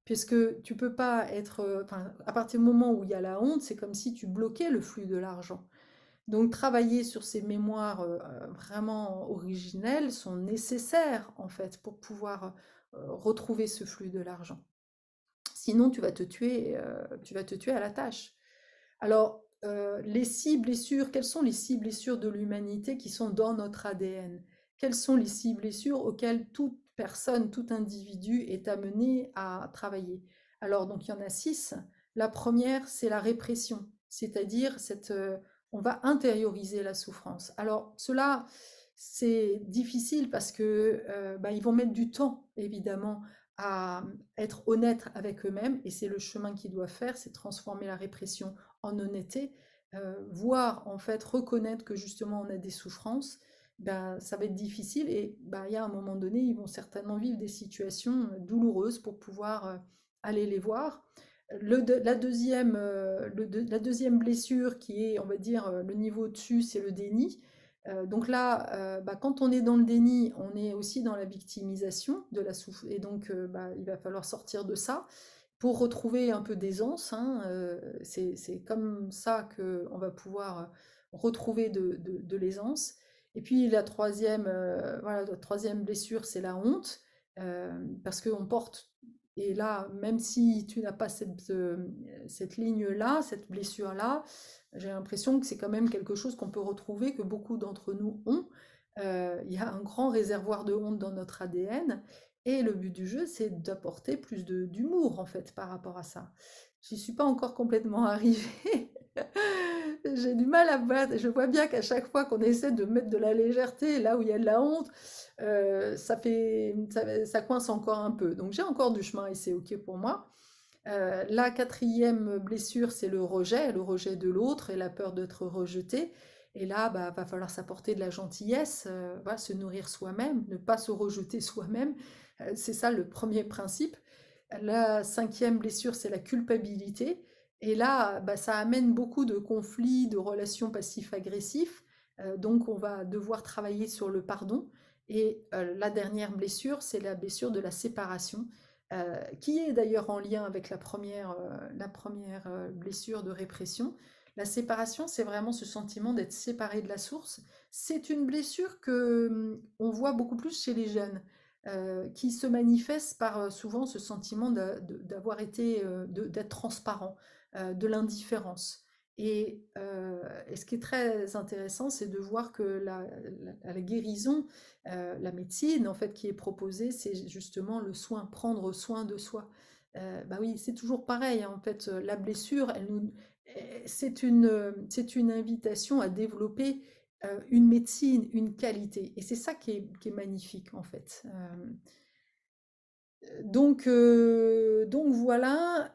A: Puisque tu peux pas être, enfin, à partir du moment où il y a la honte, c'est comme si tu bloquais le flux de l'argent. Donc travailler sur ces mémoires vraiment originelles sont nécessaires en fait pour pouvoir retrouver ce flux de l'argent. Sinon, tu vas te tuer à la tâche. Alors, les 6 blessures, quelles sont les 6 blessures de l'humanité qui sont dans notre ADN? Quelles sont les 6 blessures auxquelles toute personne, tout individu est amené à travailler? Alors, donc, il y en a 6. La première, c'est la répression, c'est-à-dire on va intérioriser la souffrance. Alors, cela, c'est difficile parce que bah, ils vont mettre du temps, évidemment, à être honnêtes avec eux-mêmes, et c'est le chemin qu'ils doivent faire, c'est transformer la répression en honnêteté, voir en fait, reconnaître que justement on a des souffrances, ben, ça va être difficile et ben, il y a un moment donné, ils vont certainement vivre des situations douloureuses pour pouvoir aller les voir. La deuxième blessure qui est, on va dire, le niveau au-dessus, c'est le déni. Donc là, bah, quand on est dans le déni, on est aussi dans la victimisation de la souffrance. Et donc, bah, il va falloir sortir de ça pour retrouver un peu d'aisance, hein. C'est comme ça qu'on va pouvoir retrouver de l'aisance. Et puis voilà, la troisième blessure, c'est la honte, parce qu'on porte, et là, même si tu n'as pas cette ligne-là, cette blessure-là, j'ai l'impression que c'est quand même quelque chose qu'on peut retrouver, que beaucoup d'entre nous ont. Il y a un grand réservoir de honte dans notre ADN, et le but du jeu, c'est d'apporter plus d'humour, en fait, par rapport à ça. J'y suis pas encore complètement arrivée. J'ai du mal à battre. Je vois bien qu'à chaque fois qu'on essaie de mettre de la légèreté là où il y a de la honte, ça coince encore un peu. Donc j'ai encore du chemin et c'est OK pour moi. La quatrième blessure, c'est le rejet de l'autre et la peur d'être rejeté. Et là, bah, va falloir s'apporter de la gentillesse, voilà, se nourrir soi-même, ne pas se rejeter soi-même. C'est ça le premier principe. La cinquième blessure, c'est la culpabilité. Et là, bah, ça amène beaucoup de conflits, de relations passifs-agressifs. Donc, on va devoir travailler sur le pardon. Et la dernière blessure, c'est la blessure de la séparation, qui est d'ailleurs en lien avec la première blessure de répression. La séparation, c'est vraiment ce sentiment d'être séparé de la source. C'est une blessure que on voit beaucoup plus chez les jeunes qui se manifeste par souvent ce sentiment d'avoir été, d'être transparent, de l'indifférence. Et ce qui est très intéressant, c'est de voir que la guérison, la médecine en fait qui est proposée, c'est justement le soin, prendre soin de soi. Bah oui, c'est toujours pareil, hein, en fait, la blessure, c'est une invitation à développer une médecine, une qualité. Et c'est ça qui est magnifique, en fait. Donc voilà.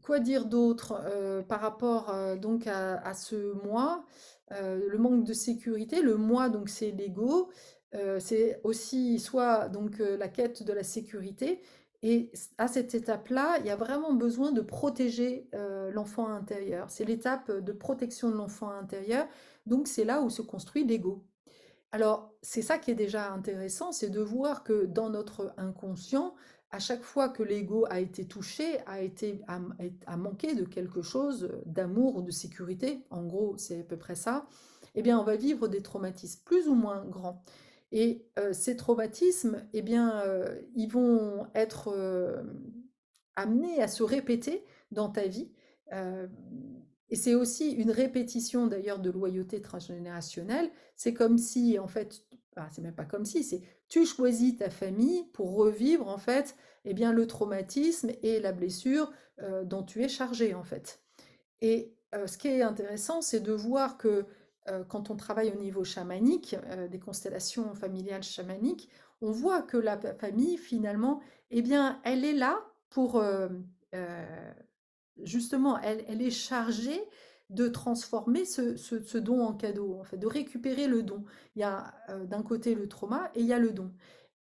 A: Quoi dire d'autre par rapport donc à ce moi, le manque de sécurité. Le moi, donc c'est l'ego. C'est aussi soit donc la quête de la sécurité. Et à cette étape-là, il y a vraiment besoin de protéger l'enfant intérieur. C'est l'étape de protection de l'enfant intérieur. Donc c'est là où se construit l'ego. Alors, c'est ça qui est déjà intéressant, c'est de voir que dans notre inconscient, à chaque fois que l'ego a été touché, a manqué de quelque chose, d'amour ou de sécurité, en gros, c'est à peu près ça, eh bien, on va vivre des traumatismes plus ou moins grands. Et ces traumatismes, eh bien, ils vont être amenés à se répéter dans ta vie. Euh, et c'est aussi une répétition d'ailleurs de loyauté transgénérationnelle. C'est comme si, en fait, c'est même pas comme si, c'est tu choisis ta famille pour revivre, en fait, eh bien, le traumatisme et la blessure dont tu es chargé, en fait. Et ce qui est intéressant, c'est de voir que quand on travaille au niveau chamanique, des constellations familiales chamaniques, on voit que la famille, finalement, eh bien, elle est là pour, euh, justement, elle est chargée de transformer ce don en cadeau, en fait, de récupérer le don. Il y a d'un côté le trauma et il y a le don.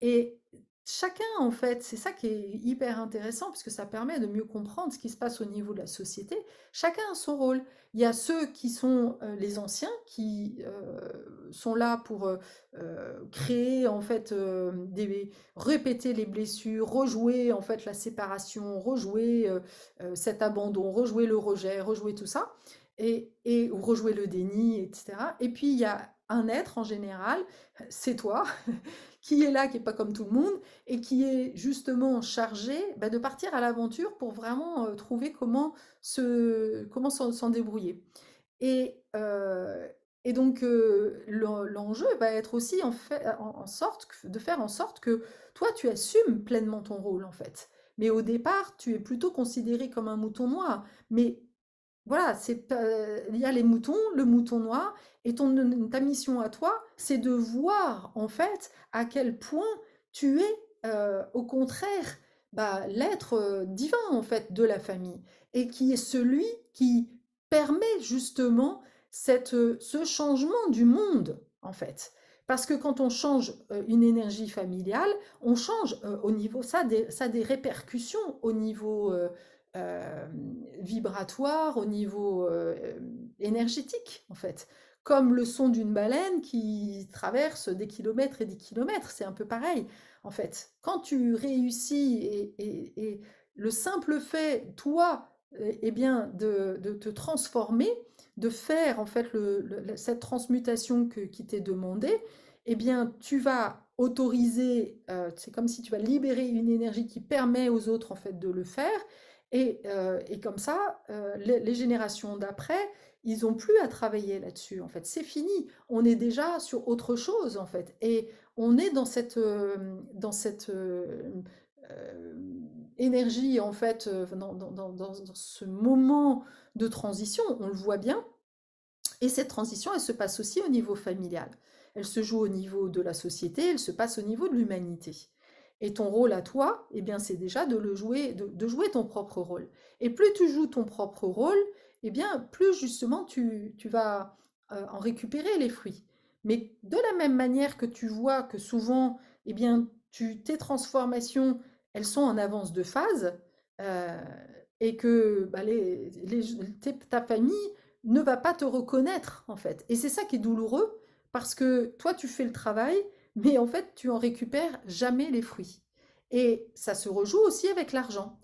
A: Et chacun, en fait, c'est ça qui est hyper intéressant, parce que ça permet de mieux comprendre ce qui se passe au niveau de la société. Chacun a son rôle. Il y a ceux qui sont les anciens, qui sont là pour créer, en fait, répéter les blessures, rejouer, en fait, la séparation, rejouer cet abandon, rejouer le rejet, rejouer tout ça, ou rejouer le déni, etc. Et puis il y a un être en général, c'est toi, qui est là, qui n'est pas comme tout le monde, et qui est justement chargé bah, de partir à l'aventure pour vraiment trouver comment s'en débrouiller. Et, euh, et donc l'enjeu va être aussi de faire en sorte que toi tu assumes pleinement ton rôle en fait. Mais au départ, tu es plutôt considéré comme un mouton noir. Mais voilà, il y a les moutons, le mouton noir, et ta mission à toi, c'est de voir en fait à quel point tu es au contraire bah, l'être divin en fait de la famille, et qui est celui qui permet justement ce changement du monde en fait. Parce que quand on change une énergie familiale, on change au niveau, ça a des répercussions au niveau euh, vibratoire, au niveau énergétique, en fait. Comme le son d'une baleine qui traverse des kilomètres et des kilomètres, c'est un peu pareil, en fait. Quand tu réussis et le simple fait, toi, eh bien, de te transformer, de faire en fait cette transmutation qui t'est demandée, eh bien, tu vas autoriser, c'est comme si tu vas libérer une énergie qui permet aux autres en fait de le faire, et comme ça, les générations d'après, ils ont plus à travailler là-dessus, en fait. C'est fini. On est déjà sur autre chose, en fait. Et on est dans cette énergie, en fait, dans ce moment de transition, on le voit bien. Et cette transition, elle se passe aussi au niveau familial. Elle se joue au niveau de la société, elle se passe au niveau de l'humanité. Et ton rôle à toi, eh bien, c'est déjà de le jouer, de jouer ton propre rôle. Et plus tu joues ton propre rôle, eh bien, plus justement tu vas en récupérer les fruits. Mais de la même manière que tu vois que souvent, eh bien, tes transformations, elles sont en avance de phase, et que bah, ta famille ne va pas te reconnaître, en fait. Et c'est ça qui est douloureux, parce que toi, tu fais le travail, mais en fait, tu en récupères jamais les fruits. Et ça se rejoue aussi avec l'argent.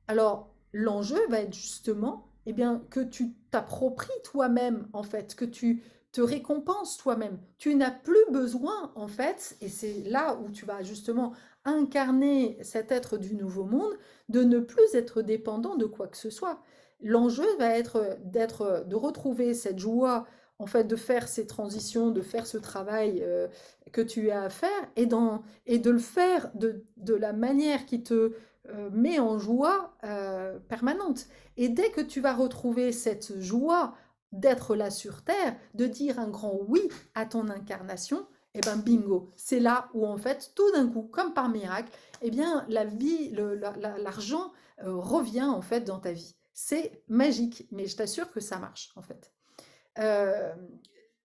A: Alors, l'enjeu va être justement, eh bien, que tu t'appropries toi-même, en fait, que tu te récompenses toi-même. Tu n'as plus besoin, en fait, et c'est là où tu vas justement incarner cet être du nouveau monde, de ne plus être dépendant de quoi que ce soit. L'enjeu va être de retrouver cette joie, en fait, de faire ces transitions, de faire ce travail que tu as à faire, et de le faire de la manière qui te met en joie permanente. Et dès que tu vas retrouver cette joie d'être là sur Terre, de dire un grand oui à ton incarnation, et ben bingo, c'est là où en fait, tout d'un coup, comme par miracle, eh bien la vie, l'argent revient en fait dans ta vie. C'est magique, mais je t'assure que ça marche en fait. Euh,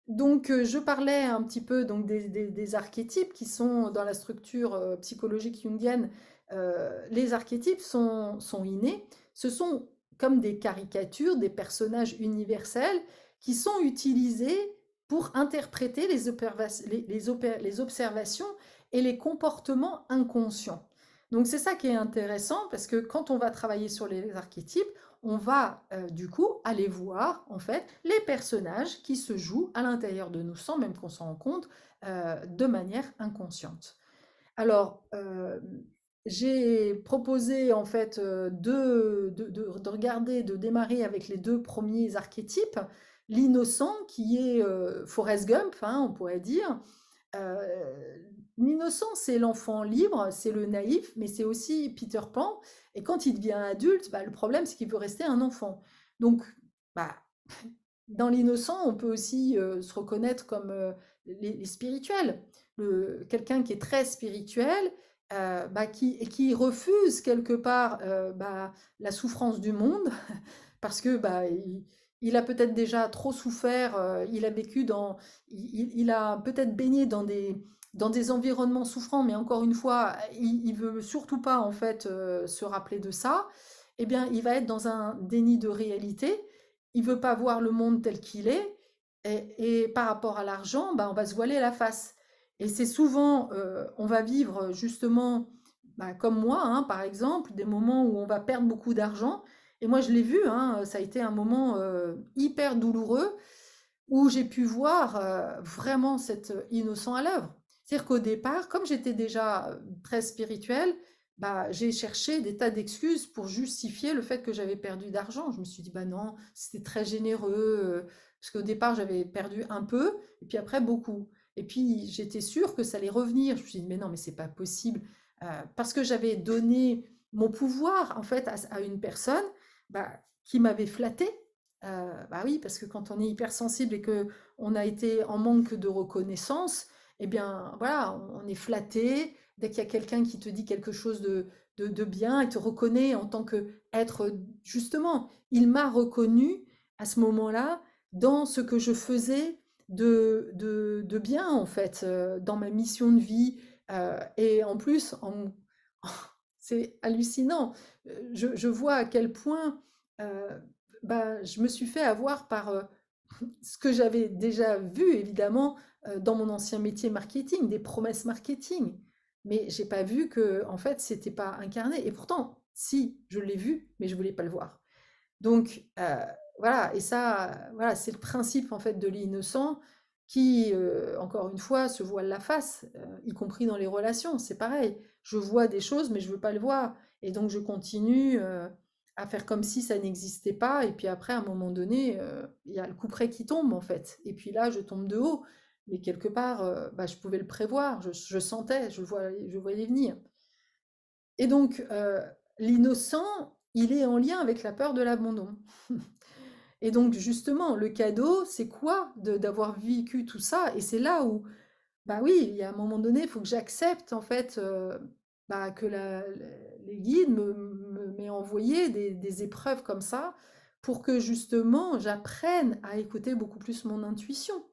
A: donc, je parlais un petit peu donc, des archétypes qui sont dans la structure psychologique jungienne. Les archétypes sont innés. Ce sont comme des caricatures, des personnages universels qui sont utilisés pour interpréter les observations et les comportements inconscients. Donc, c'est ça qui est intéressant parce que quand on va travailler sur les archétypes, on va du coup aller voir en fait les personnages qui se jouent à l'intérieur de nous sans même qu'on s'en rende compte de manière inconsciente. Alors, j'ai proposé en fait de regarder, de démarrer avec les deux premiers archétypes. L'innocent qui est Forrest Gump, hein, on pourrait dire, l'innocent, c'est l'enfant libre, c'est le naïf, mais c'est aussi Peter Pan. Et quand il devient adulte, bah, le problème, c'est qu'il veut rester un enfant. Donc, bah, dans l'innocent, on peut aussi se reconnaître comme les spirituels. Quelqu'un qui est très spirituel, bah, qui refuse quelque part bah, la souffrance du monde, parce que bah, il a peut-être déjà trop souffert, il a vécu il a peut-être baigné dans des environnements souffrants, mais encore une fois, il veut surtout pas en fait se rappeler de ça. Eh bien, il va être dans un déni de réalité. Il veut pas voir le monde tel qu'il est, et par rapport à l'argent, bah, on va se voiler la face. Et c'est souvent, on va vivre justement, bah, comme moi, hein, par exemple, des moments où on va perdre beaucoup d'argent. Et moi, je l'ai vu, hein, ça a été un moment hyper douloureux où j'ai pu voir vraiment cet innocent à l'œuvre. C'est-à-dire qu'au départ, comme j'étais déjà très spirituelle, bah, j'ai cherché des tas d'excuses pour justifier le fait que j'avais perdu d'argent. Je me suis dit, bah non, c'était très généreux, parce qu'au départ, j'avais perdu un peu, et puis après, beaucoup. Et puis, j'étais sûre que ça allait revenir. Je me suis dit, mais non, mais c'est pas possible. Parce que j'avais donné mon pouvoir, en fait, à une personne bah, qui m'avait flatté. Bah oui, parce que quand on est hypersensible et que on a été en manque de reconnaissance, eh bien voilà, on est flatté. Dès qu'il y a quelqu'un qui te dit quelque chose de bien et te reconnaît en tant que être, justement, il m'a reconnu à ce moment-là dans ce que je faisais de bien, en fait, dans ma mission de vie. Et en plus, c'est hallucinant. Je vois à quel point bah, je me suis fait avoir par ce que j'avais déjà vu, évidemment, dans mon ancien métier marketing, des promesses marketing. Mais j'ai pas vu que, en fait, c'était pas incarné. Et pourtant, si, je l'ai vu, mais je voulais pas le voir. Donc, voilà, et ça, voilà, c'est le principe, en fait, de l'innocent qui, encore une fois, se voile la face, y compris dans les relations. C'est pareil. Je vois des choses, mais je veux pas le voir. Et donc, je continue à faire comme si ça n'existait pas. Et puis après, à un moment donné, il y a le couperet qui tombe, en fait. Et puis là, je tombe de haut. Mais quelque part, bah, je pouvais le prévoir. Je sentais, je voyais venir. Et donc, l'innocent, il est en lien avec la peur de l'abandon. Et donc, justement, le cadeau, c'est quoi d'avoir vécu tout ça? Et c'est là où, bah oui, il y a un moment donné, il faut que j'accepte, en fait, bah, que les guides m'aient envoyé des épreuves comme ça pour que, justement, j'apprenne à écouter beaucoup plus mon intuition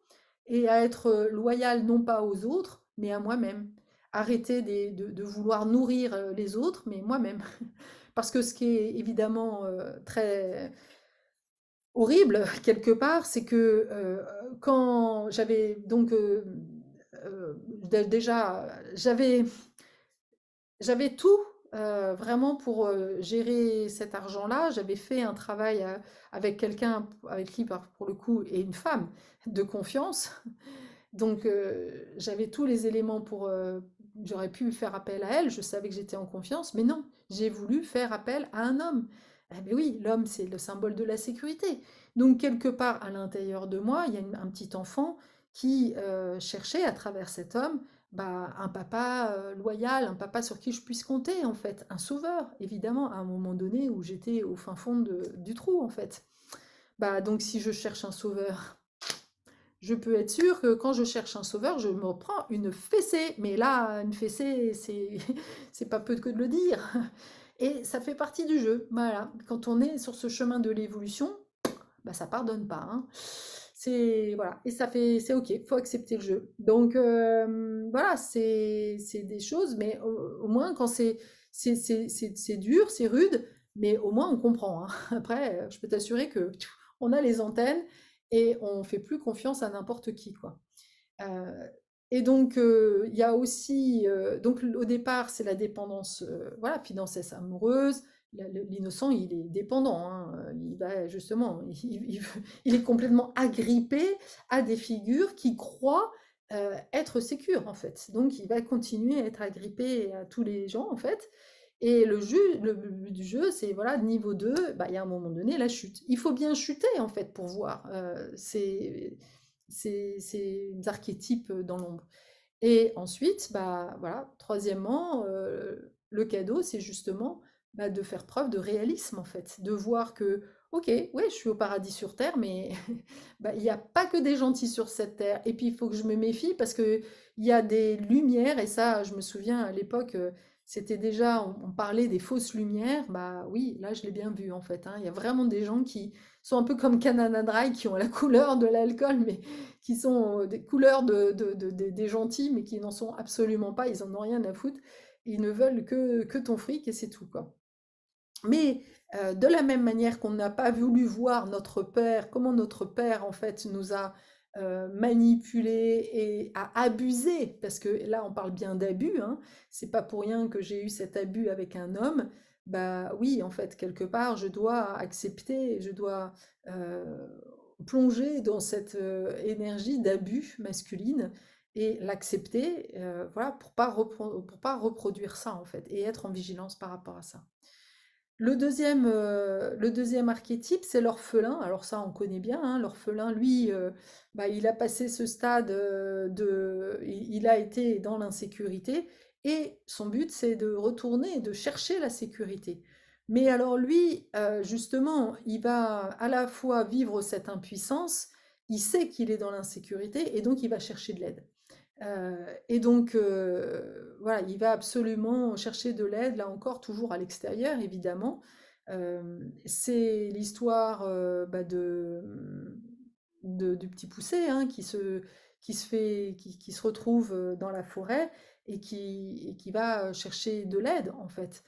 A: et à être loyale non pas aux autres, mais à moi-même. arrêter de vouloir nourrir les autres, mais moi-même. Parce que ce qui est évidemment très horrible, quelque part, c'est que quand j'avais donc déjà, j'avais tout vraiment pour gérer cet argent-là. J'avais fait un travail avec quelqu'un avec qui, pour le coup, et une femme de confiance. Donc, j'avais tous les éléments pour, j'aurais pu faire appel à elle, je savais que j'étais en confiance, mais non, j'ai voulu faire appel à un homme. Eh beh, oui, l'homme, c'est le symbole de la sécurité. Donc quelque part à l'intérieur de moi, il y a un petit enfant qui, cherchait à travers cet homme, bah, un papa, loyal, un papa sur qui je puisse compter en fait, un sauveur évidemment, à un moment donné où j'étais au fin fond du trou en fait. Bah, donc si je cherche un sauveur, je peux être sûre que quand je cherche un sauveur, je me prends une fessée. Mais là, une fessée, c'est c'est pas peu que de le dire. Et ça fait partie du jeu. Voilà. Quand on est sur ce chemin de l'évolution, bah ça pardonne pas, hein. C'est voilà. Et ça fait, c'est ok. Faut accepter le jeu. Donc voilà, c'est des choses, mais au moins quand c'est dur, c'est rude, mais au moins on comprend, hein. Après, je peux t'assurer que on a les antennes et on fait plus confiance à n'importe qui, quoi. Euh, et donc, il y a aussi, donc au départ, c'est la dépendance, voilà, financière amoureuse. L'innocent, il est dépendant, hein, il va justement, il est complètement agrippé à des figures qui croient être sécures, en fait. Donc, il va continuer à être agrippé à tous les gens, en fait. Et le but du jeu, c'est voilà, niveau 2, bah, il y a un moment donné la chute. Il faut bien chuter, en fait, pour voir ces archétypes dans l'ombre. Et ensuite, bah, voilà, troisièmement, le cadeau, c'est justement bah, de faire preuve de réalisme, en fait, de voir que, ok, ouais, je suis au paradis sur Terre, mais bah, il n'y a pas que des gentils sur cette Terre. Et puis, il faut que je me méfie parce qu'il y a des lumières, et ça, je me souviens à l'époque, c'était déjà, on parlait des fausses lumières. Bah oui, là, je l'ai bien vu, en fait, hein. Il y a vraiment des gens qui sont un peu comme Canana Dry, qui ont la couleur de l'alcool, mais qui sont des couleurs des gentils, mais qui n'en sont absolument pas, ils en ont rien à foutre. Ils ne veulent que ton fric et c'est tout, quoi. Mais de la même manière qu'on n'a pas voulu voir notre père, comment notre père, en fait, nous a manipulés et a abusé, parce que là, on parle bien d'abus, hein, c'est pas pour rien que j'ai eu cet abus avec un homme. Bah oui, en fait, quelque part, je dois accepter, je dois plonger dans cette énergie d'abus masculine et l'accepter, voilà, pour pas reproduire ça, en fait, et être en vigilance par rapport à ça. Le deuxième archétype, c'est l'orphelin. Alors ça, on connaît bien, hein, l'orphelin, lui, bah, il a passé ce stade il a été dans l'insécurité et son but, c'est de retourner, de chercher la sécurité. Mais alors lui, justement, il va à la fois vivre cette impuissance, il sait qu'il est dans l'insécurité et donc il va chercher de l'aide. Et donc, voilà, il va absolument chercher de l'aide, là encore, toujours à l'extérieur, évidemment. C'est l'histoire bah, du petit poucet hein, qui se retrouve dans la forêt et qui va chercher de l'aide, en fait.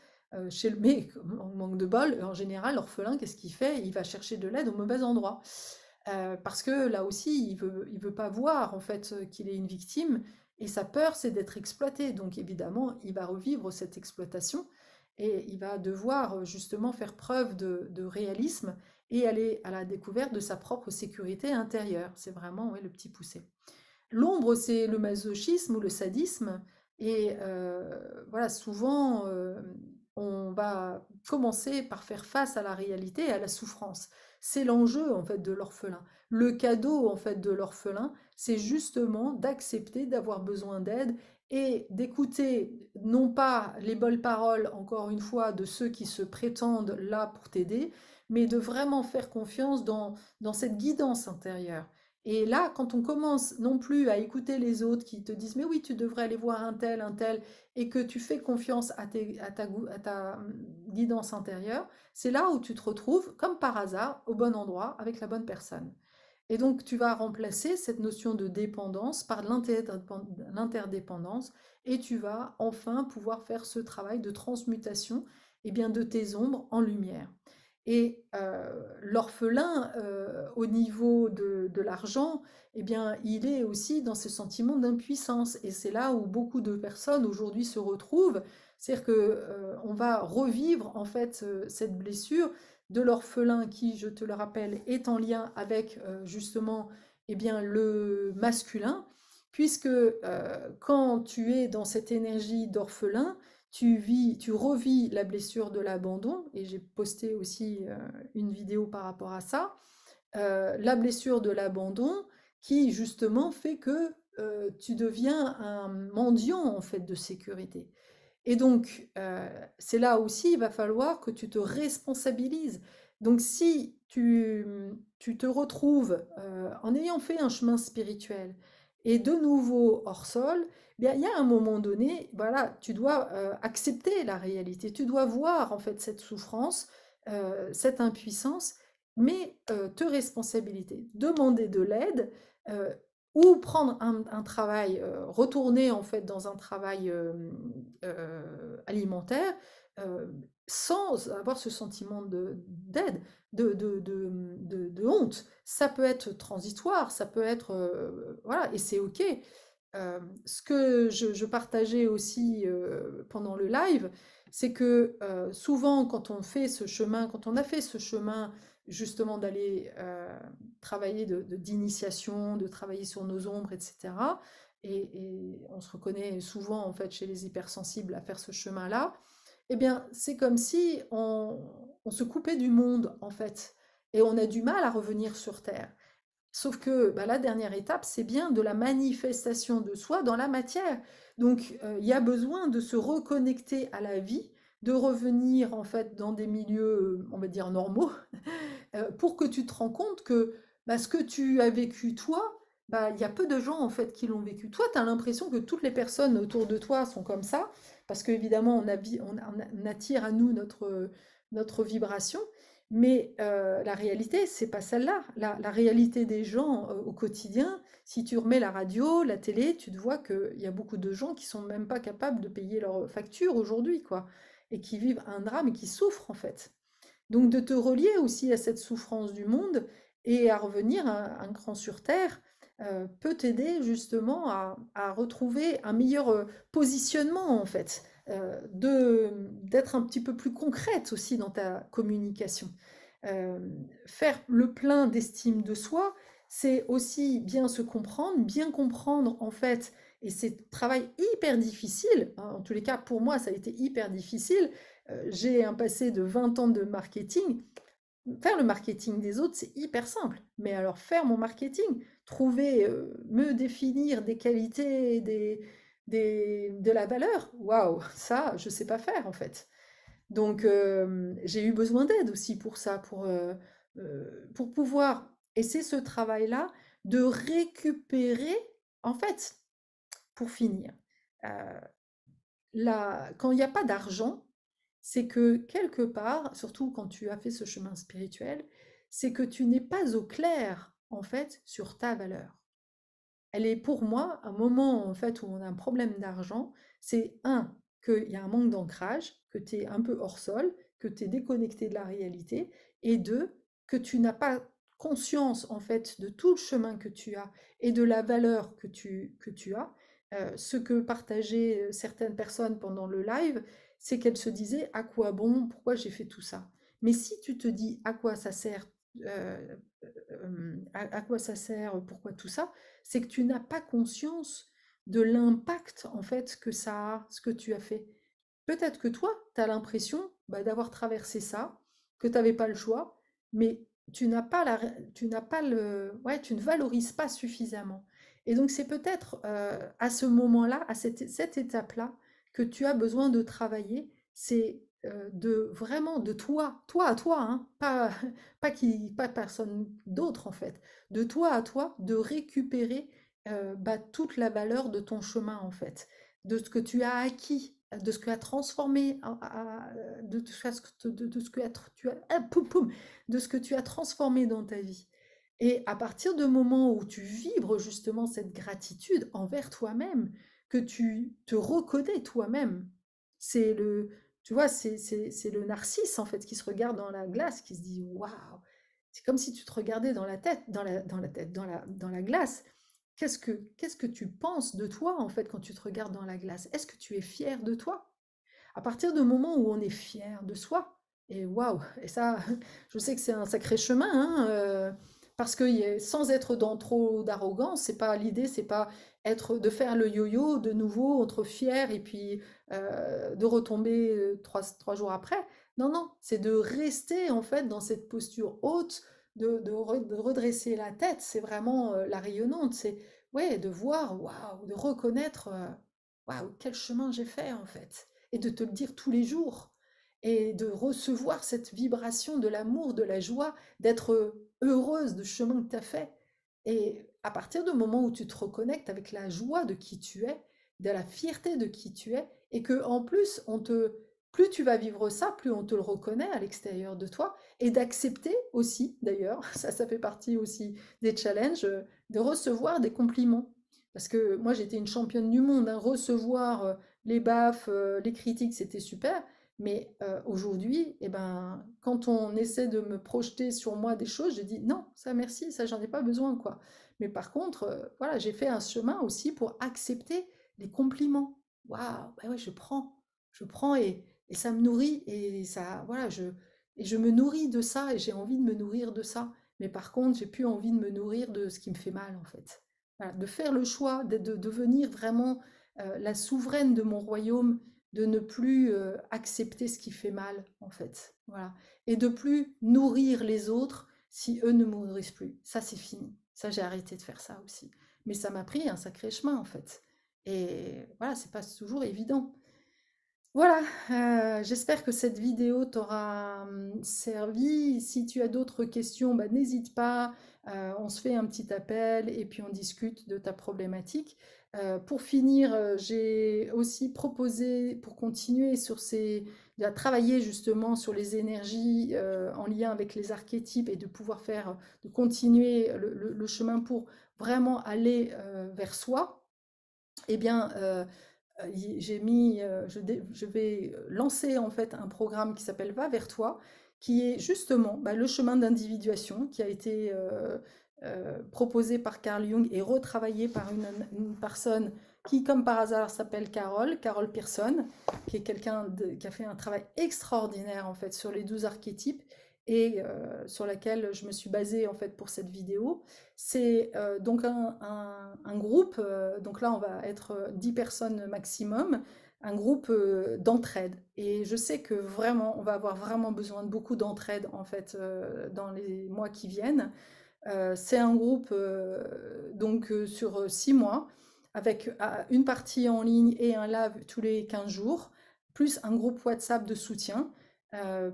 A: Mais en manque de bol, en général, l'orphelin, qu'est-ce qu'il fait? Il va chercher de l'aide au mauvais endroit. Parce que là aussi, il veut pas voir en fait qu'il est une victime et sa peur, c'est d'être exploité. Donc évidemment, il va revivre cette exploitation et il va devoir justement faire preuve de réalisme et aller à la découverte de sa propre sécurité intérieure. C'est vraiment ouais, le petit poussé. L'ombre, c'est le masochisme ou le sadisme. Et voilà, souvent, on va commencer par faire face à la réalité et à la souffrance. C'est l'enjeu, en fait, de l'orphelin. Le cadeau, en fait, de l'orphelin, c'est justement d'accepter d'avoir besoin d'aide et d'écouter non pas les bonnes paroles, encore une fois, de ceux qui se prétendent là pour t'aider, mais de vraiment faire confiance dans cette guidance intérieure. Et là, quand on commence non plus à écouter les autres qui te disent, mais oui, tu devrais aller voir un tel, et que tu fais confiance à ta guidance intérieure, c'est là où tu te retrouves, comme par hasard, au bon endroit, avec la bonne personne. Et donc, tu vas remplacer cette notion de dépendance par l'interdépendance et tu vas enfin pouvoir faire ce travail de transmutation eh bien, de tes ombres en lumière. Et l'orphelin, au niveau de l'argent, eh bien, il est aussi dans ce sentiment d'impuissance. Et c'est là où beaucoup de personnes aujourd'hui se retrouvent. C'est-à-dire que on va revivre en fait cette blessure de l'orphelin qui, je te le rappelle, est en lien avec justement eh bien, le masculin, puisque quand tu es dans cette énergie d'orphelin, tu revis la blessure de l'abandon, et j'ai posté aussi une vidéo par rapport à ça, la blessure de l'abandon qui justement fait que tu deviens un mendiant en fait de sécurité. Et donc, c'est là aussi, il va falloir que tu te responsabilises. Donc, si tu te retrouves en ayant fait un chemin spirituel et de nouveau hors sol, eh bien, il y a un moment donné, voilà, tu dois accepter la réalité. Tu dois voir en fait cette souffrance, cette impuissance, mais te responsabiliser, demander de l'aide, euh, ou prendre un travail, retourner en fait dans un travail alimentaire, euh, sans avoir ce sentiment d'aide, de honte. Ça peut être transitoire, ça peut être... voilà, et c'est OK. Ce que je partageais aussi pendant le live, c'est que souvent quand on fait ce chemin, quand on a fait ce chemin justement d'aller travailler d'initiation, de travailler sur nos ombres, etc. Et on se reconnaît souvent en fait chez les hypersensibles à faire ce chemin-là. Eh bien, c'est comme si on se coupait du monde en fait, et on a du mal à revenir sur Terre. Sauf que bah, la dernière étape, c'est bien de la manifestation de soi dans la matière. Donc, il y a besoin de se reconnecter à la vie, de revenir en fait dans des milieux, on va dire, normaux, pour que tu te rends compte que bah, ce que tu as vécu toi, bah, il y a peu de gens en fait qui l'ont vécu. Toi, tu as l'impression que toutes les personnes autour de toi sont comme ça, parce qu'évidemment, on attire à nous notre vibration, mais la réalité, c'est pas celle-là. La réalité des gens au quotidien, si tu remets la radio, la télé, tu te vois qu'il y a beaucoup de gens qui sont même pas capables de payer leurs factures aujourd'hui, quoi, et qui vivent un drame et qui souffrent en fait. Donc de te relier aussi à cette souffrance du monde et à revenir un cran sur terre peut t'aider justement à retrouver un meilleur positionnement en fait, d'être un petit peu plus concrète aussi dans ta communication. Euh, Faire le plein d'estime de soi, c'est aussi bien se comprendre, bien comprendre en fait, et c'est un travail hyper difficile, hein, en tous les cas pour moi ça a été hyper difficile. J'ai un passé de 20 ans de marketing. Faire le marketing des autres, c'est hyper simple. Mais alors faire mon marketing, trouver, me définir des qualités, de la valeur, waouh, ça, je ne sais pas faire en fait. Donc j'ai eu besoin d'aide aussi pour ça, pour pouvoir, et c'est ce travail-là, de récupérer, en fait, pour finir, euh, quand il n'y a pas d'argent, c'est que quelque part, surtout quand tu as fait ce chemin spirituel, c'est que tu n'es pas au clair, en fait, sur ta valeur. Elle est pour moi un moment, en fait, où on a un problème d'argent, c'est un, qu'il y a un manque d'ancrage, que tu es un peu hors sol, que tu es déconnecté de la réalité, et deux, que tu n'as pas conscience, en fait, de tout le chemin que tu as et de la valeur que tu as. Ce que partageaient certaines personnes pendant le live, c'est qu'elles se disaient à quoi bon, pourquoi j'ai fait tout ça. Mais si tu te dis à quoi ça sert, euh, à quoi ça sert, pourquoi tout ça, c'est que tu n'as pas conscience de l'impact en fait que ça a, ce que tu as fait. Peut-être que toi, tu as l'impression bah, d'avoir traversé ça, que tu n'avais pas le choix, mais ouais, tu ne valorises pas suffisamment. Et donc c'est peut-être à ce moment-là, à cette étape-là, que tu as besoin de travailler, c'est de vraiment de toi à toi, hein, pas personne d'autre en fait, de toi à toi, de récupérer bah, toute la valeur de ton chemin en fait, de ce que tu as acquis, de ce que tu as transformé, de ce que tu as, poum, poum, de ce que tu as transformé dans ta vie. Et à partir du moment où tu vibres justement cette gratitude envers toi-même, que tu te reconnais toi-même, c'est le, tu vois, c'est le narcisse en fait qui se regarde dans la glace, qui se dit waouh, c'est comme si tu te regardais dans la tête, dans la glace. Qu'est-ce que tu penses de toi en fait quand tu te regardes dans la glace? Est-ce que tu es fier de toi? À partir du moment où on est fier de soi, et waouh, et ça, je sais que c'est un sacré chemin, hein, parce que sans être dans trop d'arrogance, c'est pas l'idée, c'est pas être de faire le yo-yo de nouveau entre fier et puis de retomber trois jours après. Non, non, c'est de rester en fait dans cette posture haute, de redresser la tête. C'est vraiment la rayonnante. C'est ouais, de voir, waouh, de reconnaître, waouh, quel chemin j'ai fait en fait et de te le dire tous les jours et de recevoir cette vibration de l'amour, de la joie, d'être heureuse de chemin que tu as fait. Et à partir du moment où tu te reconnectes avec la joie de qui tu es, de la fierté de qui tu es, et que en plus plus tu vas vivre ça, plus on te le reconnaît à l'extérieur de toi, et d'accepter aussi, d'ailleurs, ça fait partie aussi des challenges, de recevoir des compliments. Parce que moi, j'étais une championne du monde, hein, recevoir les baffes, les critiques, c'était super. Mais aujourd'hui, eh ben, quand on essaie de me projeter sur moi des choses, je dis non, ça merci, ça j'en ai pas besoin, quoi. Mais par contre, voilà, j'ai fait un chemin aussi pour accepter les compliments. Waouh, bah ouais, je prends et ça me nourrit et ça, voilà, et je me nourris de ça et j'ai envie de me nourrir de ça. Mais par contre, j'ai plus envie de me nourrir de ce qui me fait mal, en fait. Voilà, de faire le choix de devenir vraiment la souveraine de mon royaume, de ne plus accepter ce qui fait mal, en fait. Voilà. Et de plus nourrir les autres si eux ne me nourrissent plus. Ça, c'est fini. Ça, j'ai arrêté de faire ça aussi. Mais ça m'a pris un sacré chemin, en fait. Et voilà, c'est pas toujours évident. Voilà, j'espère que cette vidéo t'aura servi. Si tu as d'autres questions, bah, n'hésite pas, on se fait un petit appel et puis on discute de ta problématique. Pour finir, j'ai aussi proposé, pour continuer sur à travailler justement sur les énergies en lien avec les archétypes et de pouvoir faire, de continuer le chemin pour vraiment aller vers soi, eh bien, j'ai mis, je vais lancer en fait un programme qui s'appelle Va vers toi, qui est justement bah, le chemin d'individuation qui a été proposé par Carl Jung et retravaillé par une personne qui, comme par hasard, s'appelle Carole Pearson, qui est qui a fait un travail extraordinaire en fait sur les 12 archétypes et sur laquelle je me suis basée en fait pour cette vidéo. C'est donc un groupe, donc là on va être 10 personnes maximum, un groupe d'entraide. Et je sais que vraiment, on va avoir vraiment besoin de beaucoup d'entraide en fait dans les mois qui viennent. C'est un groupe donc sur 6 mois, avec une partie en ligne et un live tous les 15 jours, plus un groupe WhatsApp de soutien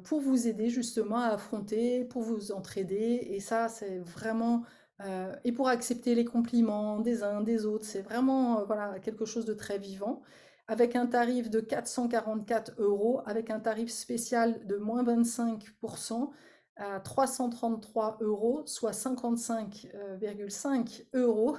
A: pour vous aider justement à affronter, pour vous entraider. Et ça, c'est vraiment... et pour accepter les compliments des uns, des autres, c'est vraiment voilà, quelque chose de très vivant. Avec un tarif de 444 €, avec un tarif spécial de moins 25%, à 333 €, soit 55,5 €.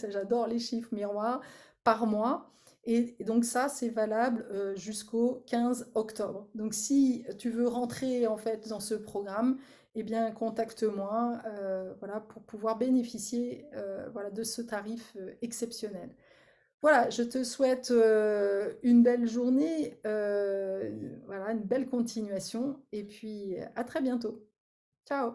A: J'adore les chiffres miroirs par mois. Et donc ça, c'est valable jusqu'au 15 octobre. Donc si tu veux rentrer en fait dans ce programme, eh bien contacte-moi voilà, pour pouvoir bénéficier voilà, de ce tarif exceptionnel. Voilà, je te souhaite une belle journée, voilà, une belle continuation et puis à très bientôt. Ciao!